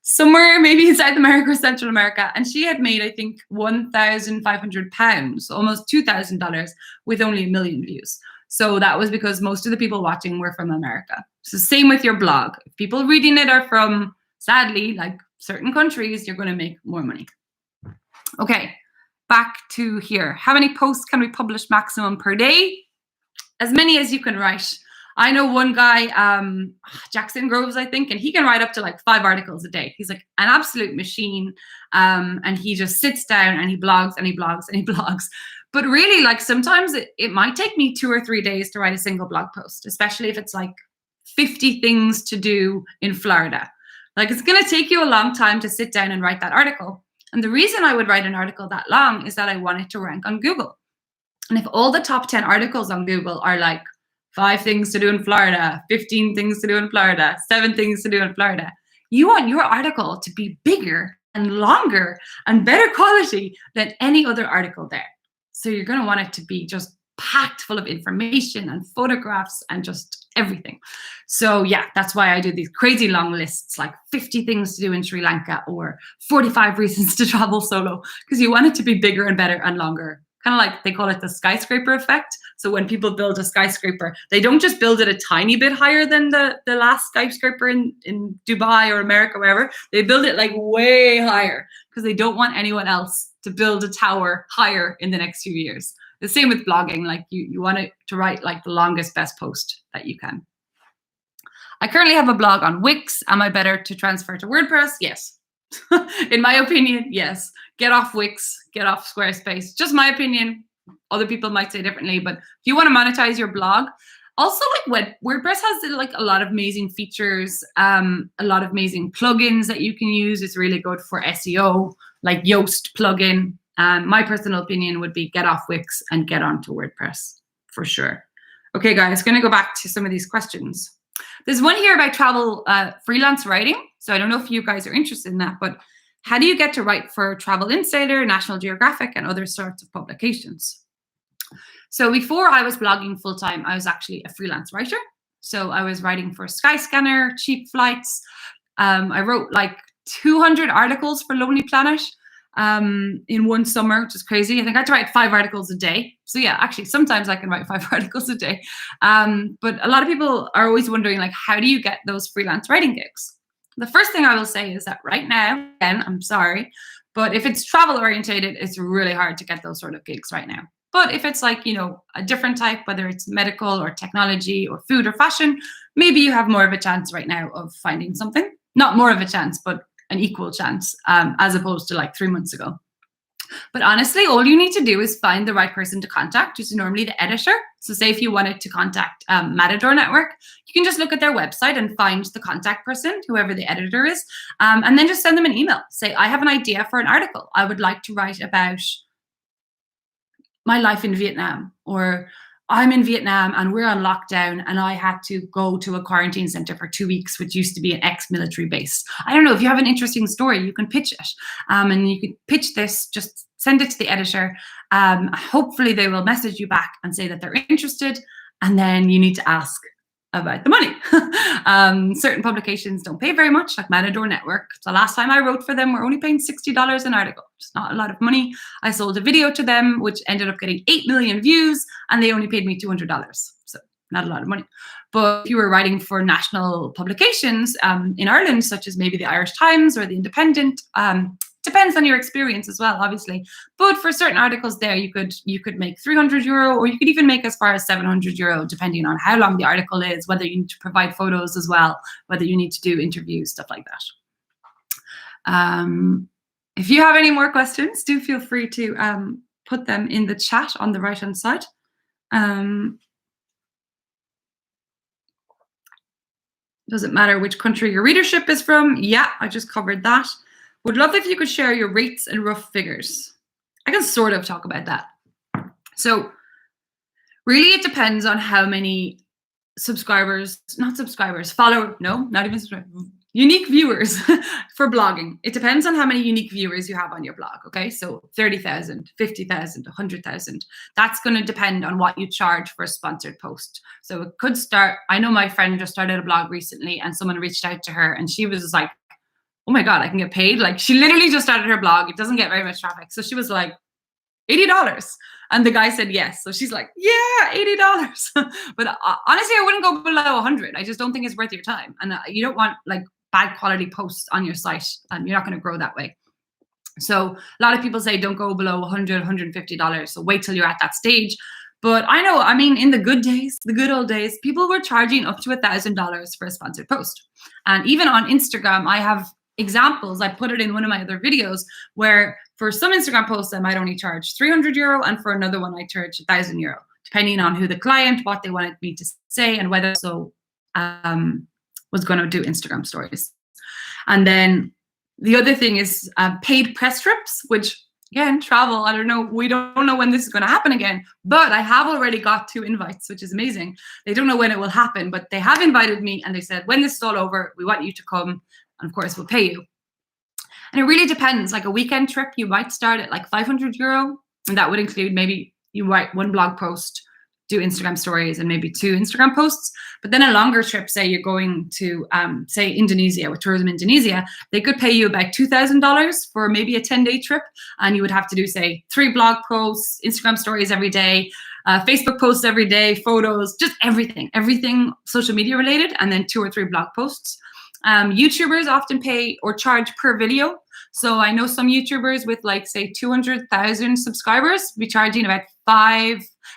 somewhere maybe in South America or Central America. And she had made, I think, £1,500, almost $2,000 with only 1 million views. So that was because most of the people watching were from America. So same with your blog. If people reading it are from, sadly, like certain countries, you're going to make more money. Okay, back to here. How many posts can we publish maximum per day? As many as you can write. I know one guy, Jackson Groves, I think, and he can write up to like 5 articles a day. He's like an absolute machine. And he just sits down and he blogs and he blogs and he blogs. But really, like, sometimes it might take me 2 or 3 days to write a single blog post, especially if it's like 50 things to do in Florida. Like, it's going to take you a long time to sit down and write that article. And the reason I would write an article that long is that I want it to rank on Google. And if all the top 10 articles on Google are like 5 things to do in Florida, 15 things to do in Florida, 7 things to do in Florida, you want your article to be bigger and longer and better quality than any other article there. So you're going to want it to be just packed full of information and photographs and just everything. So yeah, that's why I do these crazy long lists, like 50 things to do in Sri Lanka or 45 reasons to travel solo, because you want it to be bigger and better and longer. Kind of like they call it the skyscraper effect. So when people build a skyscraper, they don't just build it a tiny bit higher than the last skyscraper in Dubai or America, wherever. They build it like way higher because they don't want anyone else to build a tower higher in the next few years. The same with blogging. Like, you want it to write like the longest, best post that you can. I currently have a blog on Wix. Am I better to transfer to WordPress? Yes. In my opinion, yes. Get off Wix, get off Squarespace. Just my opinion. Other people might say differently, but if you want to monetize your blog, also, like, WordPress has like a lot of amazing features, a lot of amazing plugins that you can use. It's really good for SEO, like Yoast plugin. My personal opinion would be get off Wix and get onto WordPress for sure. Okay, guys, going to go back to some of these questions. There's one here about travel, freelance writing. So I don't know if you guys are interested in that, but how do you get to write for Travel Insider, National Geographic, and other sorts of publications? So before I was blogging full time, I was actually a freelance writer. So I was writing for Skyscanner, Cheap Flights. I wrote like 200 articles for Lonely Planet. in one summer, which is crazy. I think I had to write 5 articles a day. So yeah, actually, sometimes I can write 5 articles a day. But a lot of people are always wondering, like, how do you get those freelance writing gigs? The first thing I will say is that right now, again, I'm sorry, but if it's travel orientated, it's really hard to get those sort of gigs right now. But if it's like, a different type, whether it's medical or technology or food or fashion, maybe you have more of a chance right now of finding something. Not more of a chance, but an equal chance, as opposed to like 3 months ago. But honestly, all you need to do is find the right person to contact, which is normally the editor. So say if you wanted to contact Matador Network, you can just look at their website and find the contact person, whoever the editor is, and then just send them an email. Say, I have an idea for an article. I would like to write about my life in Vietnam, or I'm in Vietnam and we're on lockdown and I had to go to a quarantine center for 2 weeks, which used to be an ex-military base. I don't know, if you have an interesting story, you can pitch it. And you can pitch this, just send it to the editor. Hopefully they will message you back and say that they're interested. And then you need to ask about the money. Certain publications don't pay very much, like Matador Network. The last time I wrote for them, we're only paying $60 an article. It's not a lot of money. I sold a video to them, which ended up getting 8 million views, and they only paid me $200. So not a lot of money. But if you were writing for national publications in Ireland, such as maybe the Irish Times or the Independent, depends on your experience as well, obviously. But for certain articles there, you could make €300, or you could even make as far as €700, depending on how long the article is, whether you need to provide photos as well, whether you need to do interviews, stuff like that. If you have any more questions, do feel free to put them in the chat on the right-hand side. Does it matter which country your readership is from? Yeah, I just covered that. Would love if you could share your rates and rough figures. I can sort of talk about that. So really it depends on how many unique viewers for blogging. It depends on how many unique viewers you have on your blog, okay? So 30,000, 50,000, 100,000. That's going to depend on what you charge for a sponsored post. So it could start, I know my friend just started a blog recently and someone reached out to her and she was like, oh my God, I can get paid. Like, she literally just started her blog. It doesn't get very much traffic. So she was like, $80. And the guy said yes. So she's like, yeah, $80. But honestly, I wouldn't go below 100. I just don't think it's worth your time. And you don't want like bad quality posts on your site. You're not going to grow that way. So a lot of people say don't go below $100, $150. So wait till you're at that stage. But I know, I mean, in the good days, the good old days, people were charging up to $1,000 for a sponsored post. And even on Instagram, I have examples. I put it in one of my other videos where for some Instagram posts, I might only charge €300, and for another one, I charge €1,000, depending on who the client, what they wanted me to say, and whether so was going to do Instagram stories. And then the other thing is paid press trips, which again, travel, I don't know, we don't know when this is going to happen again, but I have already got 2 invites, which is amazing. They don't know when it will happen, but they have invited me and they said, when this is all over, we want you to come. And of course, we'll pay you. And it really depends. Like a weekend trip, you might start at like €500. And that would include maybe you write 1 blog post, do Instagram stories, and maybe 2 Instagram posts. But then a longer trip, say you're going to, say, Indonesia, with Tourism Indonesia, they could pay you about $2,000 for maybe a 10-day trip. And you would have to do, say, 3 blog posts, Instagram stories every day, Facebook posts every day, photos, just everything social media related, and then 2 or 3 blog posts. YouTubers often pay or charge per video. So I know some YouTubers with like, say, 200,000 subscribers be charging about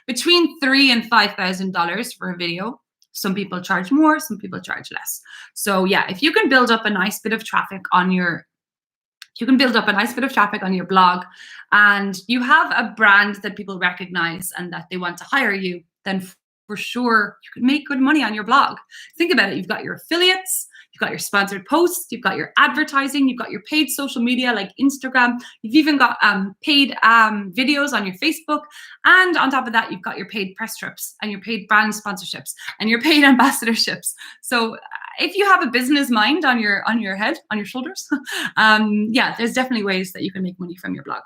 between $3,000 and $5,000 for a video. Some people charge more, some people charge less. So yeah, if you can build up a nice bit of traffic on your blog, and you have a brand that people recognize and that they want to hire you, then for sure you can make good money on your blog. Think about it. You've got your affiliates, you've got your sponsored posts, you've got your advertising, you've got your paid social media like Instagram, you've even got paid videos on your Facebook, and on top of that, you've got your paid press trips and your paid brand sponsorships and your paid ambassadorships. So if you have a business mind on your head, on your shoulders, yeah, there's definitely ways that you can make money from your blog.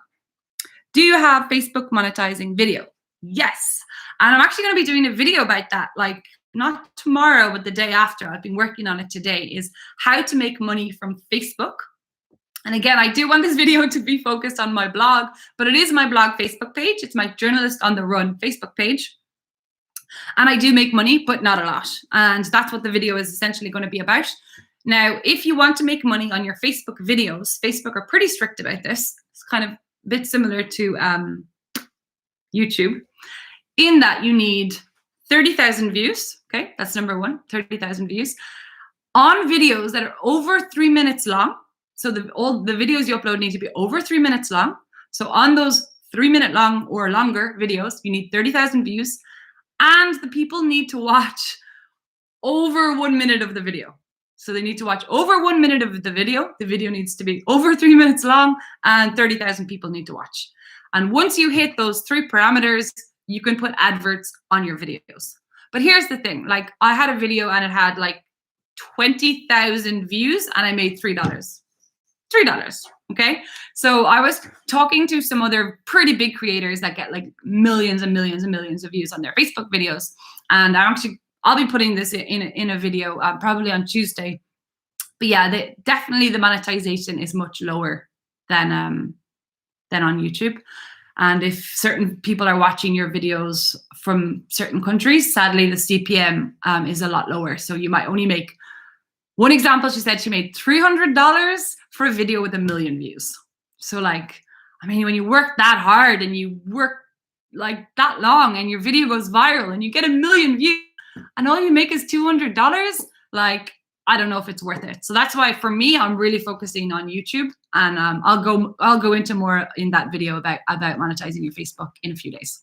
Do you have Facebook monetizing video? Yes. And I'm actually going to be doing a video about that, like not tomorrow, but the day after. I've been working on it today, is how to make money from Facebook And again, I do want this video to be focused on my blog, but it is my blog Facebook page. It's my Journalist on the Run Facebook page. And I do make money, but not a lot. And that's what the video is essentially going to be about. Now, if you want to make money on your Facebook videos, Facebook are pretty strict about this. It's kind of a bit similar to YouTube, in that you need 30,000 views. Okay, that's number one, 30,000 views on videos that are over 3 minutes long. So all the videos you upload need to be over 3 minutes long. So on those 3 minute long or longer videos, you need 30,000 views, and the people need to watch over 1 minute of the video. So they need to watch over 1 minute of the video. The video needs to be over 3 minutes long, and 30,000 people need to watch. And once you hit those 3 parameters, you can put adverts on your videos. But here's the thing, like I had a video and it had like 20,000 views and I made $3. $3, okay? So I was talking to some other pretty big creators that get like millions and millions and millions of views on their Facebook videos. And I'll be putting this in a video probably on Tuesday. But yeah, definitely the monetization is much lower than on YouTube. And if certain people are watching your videos from certain countries, sadly, the CPM is a lot lower. So you might only make, one example, she said she made $300 for a video with 1 million views. So like, I mean, when you work that hard and you work like that long and your video goes viral and you get 1 million views and all you make is $200, like, I don't know if it's worth it. So that's why for me, I'm really focusing on YouTube, and I'll go into more in that video about monetizing your Facebook in a few days.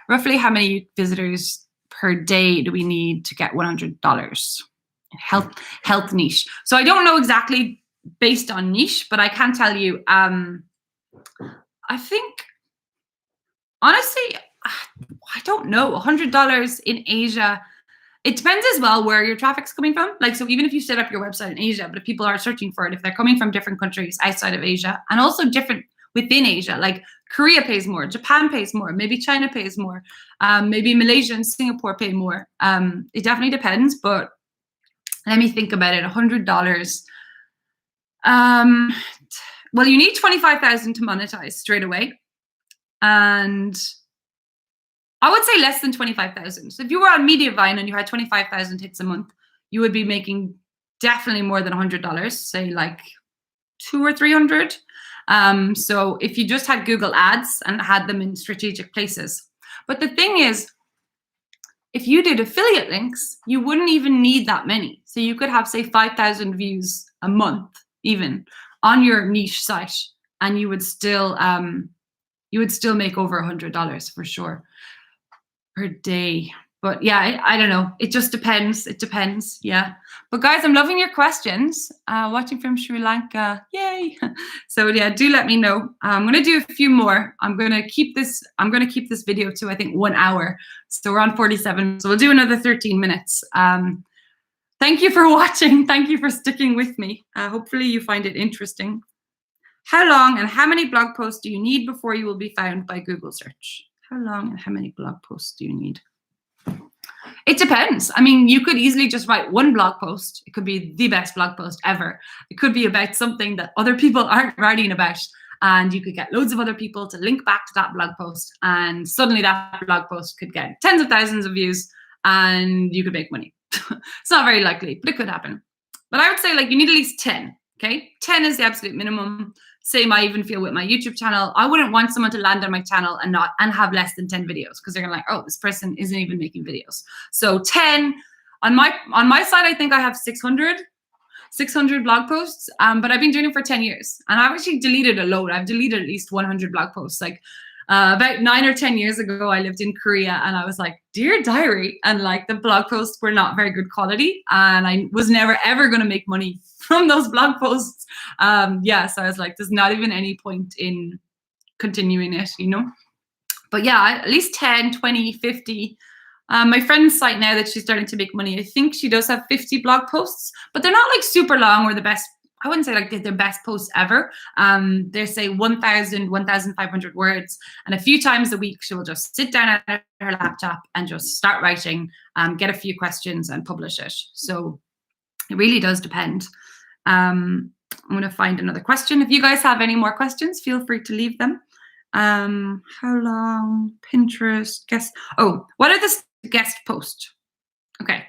Roughly how many visitors per day do we need to get $100? Health niche. So I don't know exactly based on niche, but I can tell you, I think, honestly, I don't know, $100 in Asia. It depends as well where your traffic's coming from. Like, so even if you set up your website in Asia, but if people are searching for it, if they're coming from different countries outside of Asia, and also different within Asia, like Korea pays more, Japan pays more, maybe China pays more, maybe Malaysia and Singapore pay more. It definitely depends, but let me think about it. $100. Well, you need 25,000 to monetize straight away. And I would say less than 25,000. So if you were on Mediavine and you had 25,000 hits a month, you would be making definitely more than $100, say like 200 or 300. So if you just had Google ads and had them in strategic places. But the thing is, if you did affiliate links, you wouldn't even need that many. So you could have, say, 5,000 views a month even on your niche site, and you would still make over $100 for sure per day. But yeah, I don't know. It just depends. It depends. Yeah. But guys, I'm loving your questions. Watching from Sri Lanka. Yay. So yeah, do let me know. I'm going to do a few more. I'm going to keep this video to, I think, 1 hour. So we're on 47. So we'll do another 13 minutes. Thank you for watching. Thank you for sticking with me. Hopefully you find it interesting. How long and how many blog posts do you need before you will be found by Google search? How long and how many blog posts do you need? It depends. I mean, you could easily just write one blog post. It could be the best blog post ever. It could be about something that other people aren't writing about, and you could get loads of other people to link back to that blog post, and suddenly that blog post could get tens of thousands of views and you could make money. It's not very likely, but it could happen. But I would say, like, you need at least 10, okay? 10 is the absolute minimum. Same, I even feel with my YouTube channel. I wouldn't want someone to land on my channel and have less than 10 videos, because they're gonna like, oh, this person isn't even making videos. So 10 on my side, I think I have 600 blog posts, but I've been doing it for 10 years, and I've actually deleted a load. I've deleted at least 100 blog posts. Like about 9 or 10 years ago, I lived in Korea, and I was like, dear diary, and like the blog posts were not very good quality, and I was never ever going to make money from those blog posts. Yeah, so I was like, there's not even any point in continuing it, you know? But yeah, at least 10, 20, 50. My friend's site now that she's starting to make money, I think she does have 50 blog posts, but they're not like super long or the best. I wouldn't say like they're the best posts ever. They say 1,000, 1,500 words. And a few times a week, she will just sit down at her laptop and just start writing, get a few questions and publish it. So it really does depend. I'm going to find another question. If you guys have any more questions, feel free to leave them. How long? Pinterest, guest. Oh, what are the guest posts? Okay.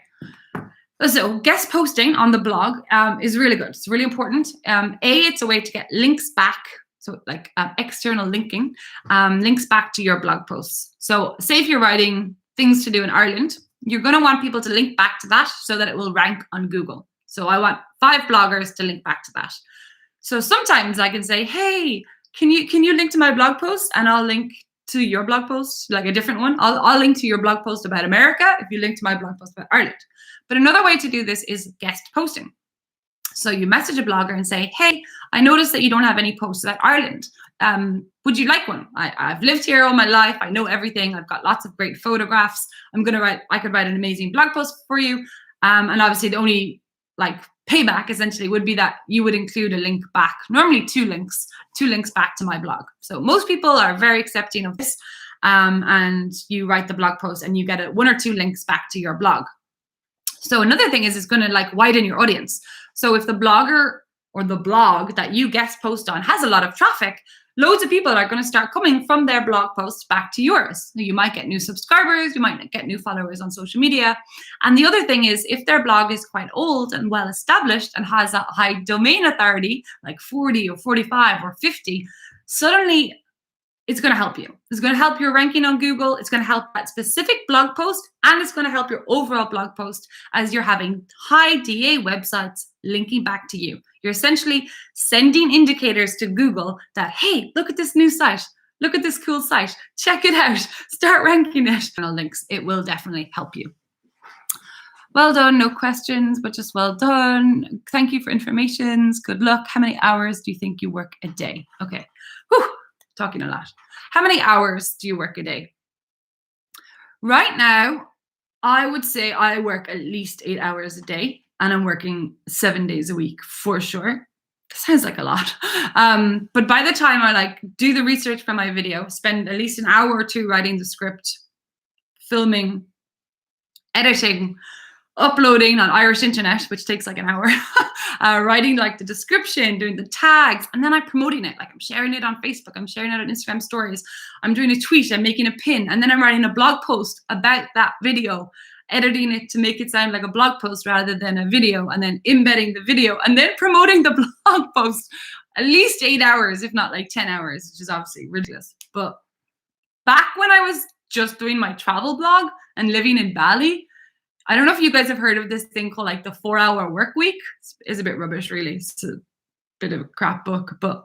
So guest posting on the blog is really good. It's really important. It's a way to get links back. So like external linking, links back to your blog posts. So say if you're writing things to do in Ireland, you're going to want people to link back to that so that it will rank on Google. So I want 5 bloggers to link back to that. So sometimes I can say, hey, can you link to my blog post? And I'll link to your blog post, like a different one. I'll link to your blog post about America if you link to my blog post about Ireland. But another way to do this is guest posting. So you message a blogger and say, hey, I noticed that you don't have any posts about Ireland. Would you like one? I've lived here all my life. I know everything. I've got lots of great photographs. I could write an amazing blog post for you. And obviously the only like payback essentially would be that you would include a link back, normally 2 links back to my blog. So most people are very accepting of this. And you write the blog post and you get 1 or 2 links back to your blog. So another thing is it's going to like widen your audience. So if the blogger or the blog that you guest post on has a lot of traffic, loads of people are going to start coming from their blog posts back to yours. So you might get new subscribers, you might get new followers on social media. And the other thing is if their blog is quite old and well established and has a high domain authority, like 40 or 45 or 50, suddenly it's going to help you. It's going to help your ranking on Google. It's going to help that specific blog post, and it's going to help your overall blog post as you're having high DA websites linking back to you. You're essentially sending indicators to Google that, hey, look at this new site. Look at this cool site. Check it out. Start ranking it. Links. It will definitely help you. Well done. No questions, but just well done. Thank you for informations. Good luck. How many hours do you think you work a day? Okay. Whew. Talking a lot. How many hours do you work a day? Right now, I would say I work at least 8 hours a day, and I'm working 7 days a week for sure. Sounds like a lot. But by the time I like do the research for my video, spend at least an hour or 2 writing the script, filming, editing, uploading on Irish internet, which takes like an hour, writing like the description, doing the tags, and then I'm promoting it. Like I'm sharing it on Facebook, I'm sharing it on Instagram stories, I'm doing a tweet, I'm making a pin, and then I'm writing a blog post about that video, editing it to make it sound like a blog post rather than a video, and then embedding the video, and then promoting the blog post. At least 8 hours, if not like 10 hours, which is obviously ridiculous. But back when I was just doing my travel blog and living in Bali, I don't know if you guys have heard of this thing called like the 4-hour work week. It's a bit rubbish, really. It's a bit of a crap book, but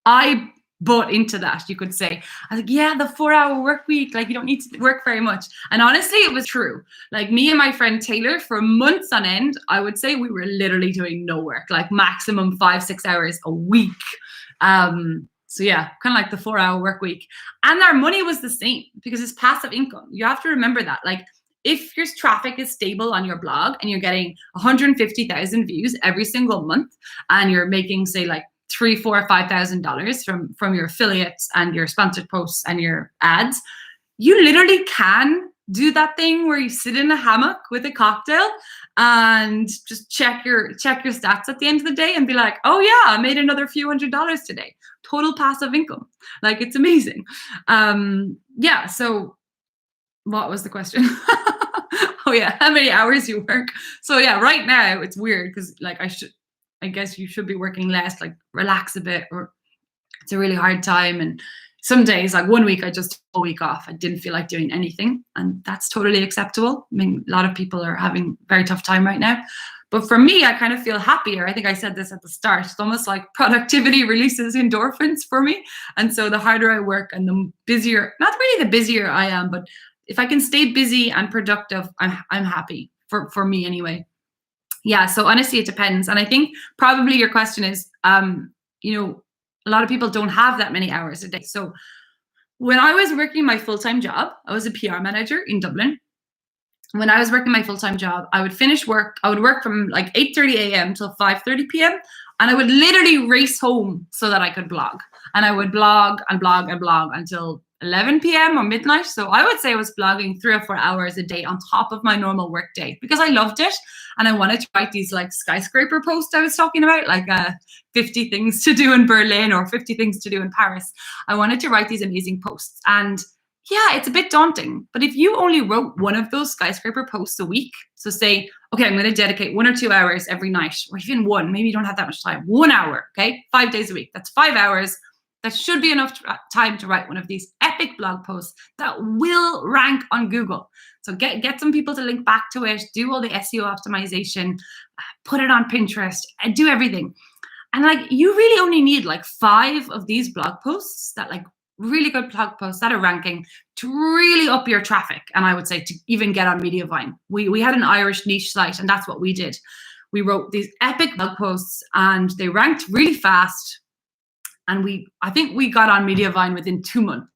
I bought into that, you could say. I was like, yeah, the 4-hour work week, like you don't need to work very much. And honestly, it was true. Like me and my friend Taylor, for months on end, I would say we were literally doing no work, like maximum 5-6 hours a week. So yeah, kind of like the 4-hour work week. And our money was the same because it's passive income. You have to remember that. Like, if your traffic is stable on your blog and you're getting 150,000 views every single month and you're making, say, like $3,000, $4,000, $5,000 from your affiliates and your sponsored posts and your ads, you literally can do that thing where you sit in a hammock with a cocktail and just check your stats at the end of the day and be like, oh yeah, I made another few $100s today. Total passive income. Like, it's amazing. Yeah, so what was the question? Oh yeah, how many hours you work? So yeah, right now it's weird because like I guess you should be working less, like relax a bit, or it's a really hard time. And some days, like one week, I just took a week off. I didn't feel like doing anything, and that's totally acceptable. I mean, a lot of people are having a very tough time right now. But for me, I kind of feel happier. I think I said this at the start. It's almost like productivity releases endorphins for me. And so the harder I work and the busier, not really the busier I am, but if I can stay busy and productive, I'm happy for me anyway. Yeah, so honestly, it depends. And I think probably your question is, you know, a lot of people don't have that many hours a day. So when I was working my full-time job, I was a PR manager in Dublin. When I was working my full-time job, I would finish work. I would work from like 8:30 a.m. till 5:30 p.m. And I would literally race home so that I could blog. And I would blog and blog and blog until 11 p.m. or midnight. So I would say I was blogging 3 or 4 hours a day on top of my normal work day because I loved it. And I wanted to write these like skyscraper posts I was talking about, like 50 things to do in Berlin or 50 things to do in Paris. I wanted to write these amazing posts. And yeah, it's a bit daunting. But if you only wrote one of those skyscraper posts a week, so say, okay, I'm going to dedicate 1 or 2 hours every night, or even one, maybe you don't have that much time, 1 hour, okay, 5 days a week. That's 5 hours. That should be enough time to write one of these epic blog posts that will rank on Google. So get some people to link back to it, do all the SEO optimization, put it on Pinterest, and do everything. And like, you really only need like 5 of these blog posts, that like really good blog posts that are ranking, to really up your traffic. And I would say to even get on Mediavine. We had an Irish niche site, and that's what we did. We wrote these epic blog posts and they ranked really fast. And I think we got on Mediavine within 2 months.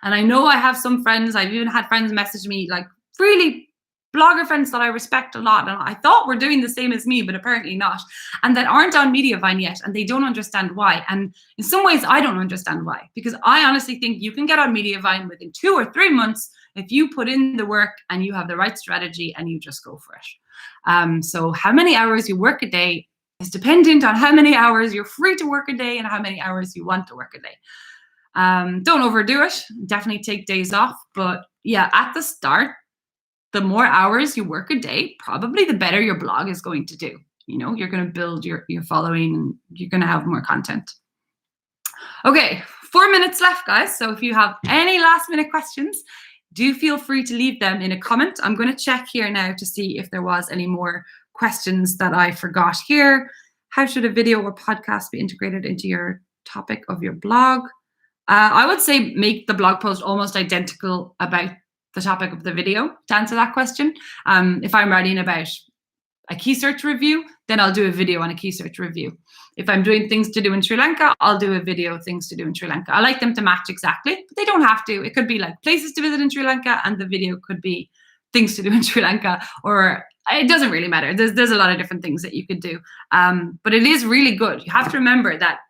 And I know I have some friends, I've even had friends message me, like really blogger friends that I respect a lot. And I thought were doing the same as me, but apparently not. And that aren't on Mediavine yet. And they don't understand why. And in some ways, I don't understand why. Because I honestly think you can get on Mediavine within 2 or 3 months if you put in the work and you have the right strategy and you just go for it. So how many hours you work a day is dependent on how many hours you're free to work a day and how many hours you want to work a day. Don't overdo it. Definitely take days off. But yeah, at the start, the more hours you work a day, probably the better your blog is going to do. You know, you're going to build your following and you're going to have more content. Okay, 4 minutes left, guys. So if you have any last minute questions, do feel free to leave them in a comment. I'm going to check here now to see if there was any more questions that I forgot here. How should a video or podcast be integrated into your topic of your blog? I would say make the blog post almost identical about the topic of the video to answer that question. If I'm writing about a key search review, then I'll do a video on a key search review. If I'm doing things to do in Sri Lanka, I'll do a video things to do in Sri Lanka. I like them to match exactly, but they don't have to. It could be like places to visit in Sri Lanka, and the video could be things to do in Sri Lanka, or it doesn't really matter. There's a lot of different things that you could do. But it is really good. You have to remember that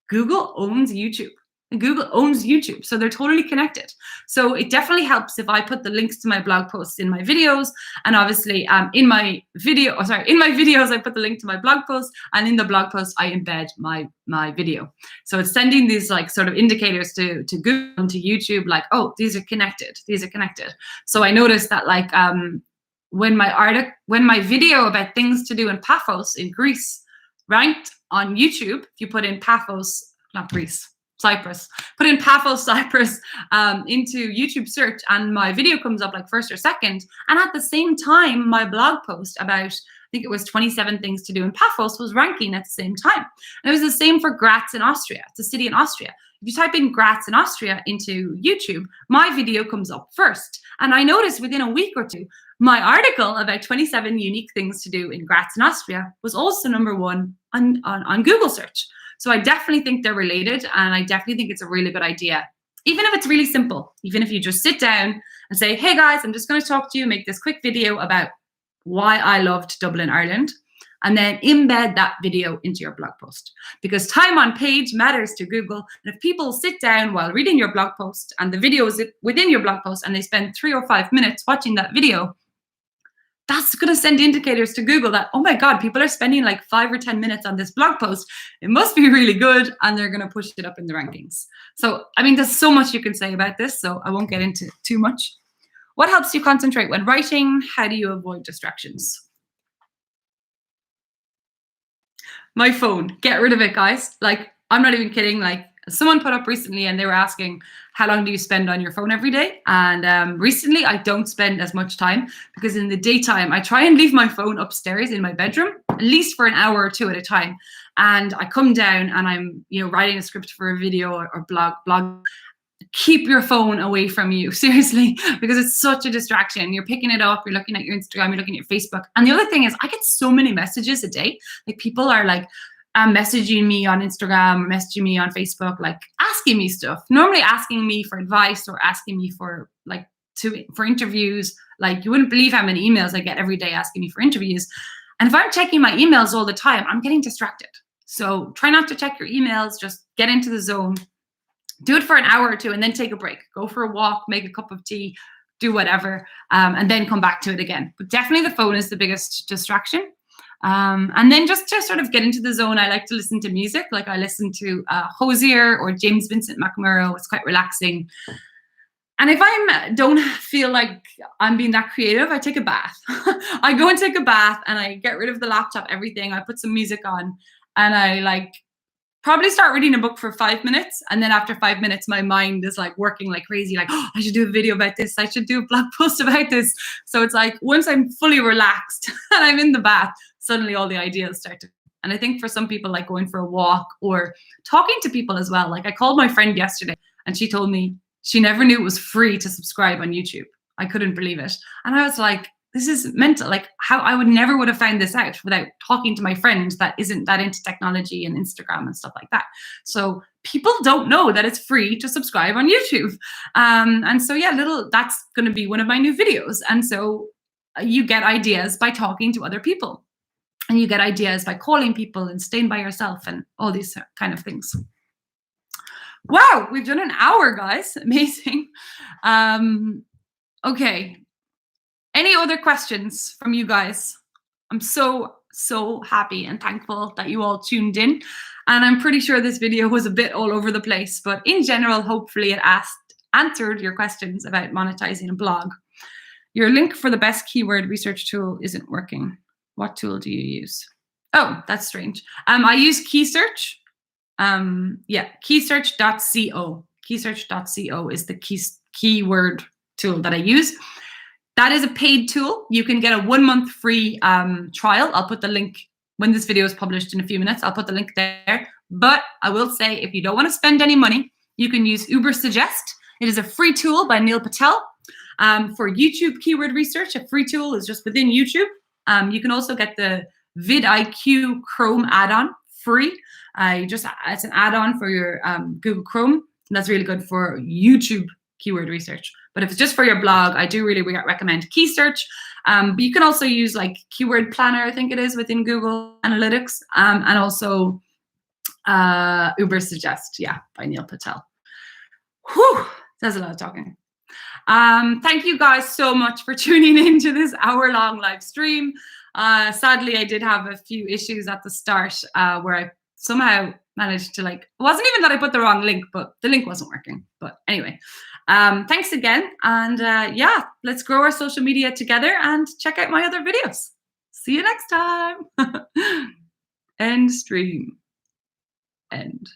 Google owns YouTube. And Google owns YouTube, so they're totally connected. So it definitely helps if I put the links to my blog posts in my videos, and obviously in my videos I put the link to my blog post, and in the blog post I embed my video. So it's sending these like sort of indicators to Google and to YouTube, like, oh, these are connected. These are connected. So I noticed that like when my video about things to do in Paphos in Greece ranked on YouTube, if you put in Paphos, not Greece, Cyprus, put in Paphos, Cyprus into YouTube search, and my video comes up like first or second. And at the same time, my blog post about, I think it was 27 things to do in Paphos, was ranking at the same time. And it was the same for Graz in Austria. It's a city in Austria. If you type in Graz in Austria into YouTube, my video comes up first. And I noticed within a week or two, my article about 27 unique things to do in Graz in Austria was also #1 on Google search. So I definitely think they're related, and I definitely think it's a really good idea. Even if it's really simple, even if you just sit down and say, hey guys, I'm just going to talk to you, make this quick video about why I loved Dublin, Ireland, and then embed that video into your blog post. Because time on page matters to Google. And if people sit down while reading your blog post and the video is within your blog post and they spend 3 or 5 minutes watching that video, that's going to send indicators to Google that, oh my God, people are spending like 5 or 10 minutes on this blog post. It must be really good. And they're going to push it up in the rankings. So, I mean, there's so much you can say about this, so I won't get into too much. What helps you concentrate when writing? How do you avoid distractions? My phone. Get rid of it, guys. Like, I'm not even kidding. Like, someone put up recently and they were asking, how long do you spend on your phone every day? And recently I don't spend as much time, because in the daytime I try and leave my phone upstairs in my bedroom, at least for an hour or 2 at a time. And I come down and I'm, writing a script for a video or blog. Keep your phone away from you, seriously, because it's such a distraction. You're picking it up, you're looking at your Instagram, you're looking at your Facebook. And the other thing is, I get so many messages a day. Like, people are like, messaging me on Instagram or messaging me on Facebook, like asking me stuff, normally asking me for advice or asking me for for interviews. Like, you wouldn't believe how many emails I get every day asking me for interviews. And if I'm checking my emails all the time, I'm getting distracted. So try not to check your emails, just get into the zone. Do it for an hour or two and then take a break. Go for a walk, make a cup of tea, do whatever, and then come back to it again. But definitely the phone is the biggest distraction. And then just to sort of get into the zone, I like to listen to music. Like I listen to Hosier or James Vincent McMurrow. It's quite relaxing. And if I don't feel like I'm being that creative, I take a bath. I go and take a bath and I get rid of the laptop, everything. I put some music on and I like probably start reading a book for 5 minutes. And then after 5 minutes, my mind is like working like crazy. Like, oh, I should do a video about this. I should do a blog post about this. So it's like, once I'm fully relaxed and I'm in the bath, suddenly all the ideas start to. And I think for some people, like going for a walk or talking to people as well. Like I called my friend yesterday and she told me she never knew it was free to subscribe on YouTube. I couldn't believe it. And I was like, this is mental. Like how I would have found this out without talking to my friend that isn't that into technology and Instagram and stuff like that. So people don't know that it's free to subscribe on YouTube. And so yeah, that's going to be one of my new videos. And so you get ideas by talking to other people. And you get ideas by calling people and staying by yourself and all these kind of things. Wow, we've done an hour, guys. Amazing. Okay. Any other questions from you guys? I'm so happy and thankful that you all tuned in. And I'm pretty sure this video was a bit all over the place, but in general, hopefully it answered your questions about monetizing a blog. Your link for the best keyword research tool isn't working. What tool do you use? Oh, that's strange. I use KeySearch. Keysearch.co. Keysearch.co is the keyword tool that I use. That is a paid tool. You can get a 1 month free trial. I'll put the link when this video is published in a few minutes. I'll put the link there. But I will say, if you don't want to spend any money, you can use Ubersuggest. It is a free tool by Neil Patel for YouTube keyword research. A free tool is just within YouTube. You can also get the vidIQ Chrome add-on free. It's an add-on for your Google Chrome. And that's really good for YouTube keyword research. But if it's just for your blog, I do really recommend KeySearch. But you can also use like Keyword Planner, I think it is, within Google Analytics, and also Ubersuggest, by Neil Patel. Whew, that's a lot of talking. Thank you guys so much for tuning in to this hour-long live stream. Sadly, I did have a few issues at the start where I somehow managed to it wasn't even that I put the wrong link, but the link wasn't working. But anyway, thanks again. And let's grow our social media together and check out my other videos. See you next time. End stream. End.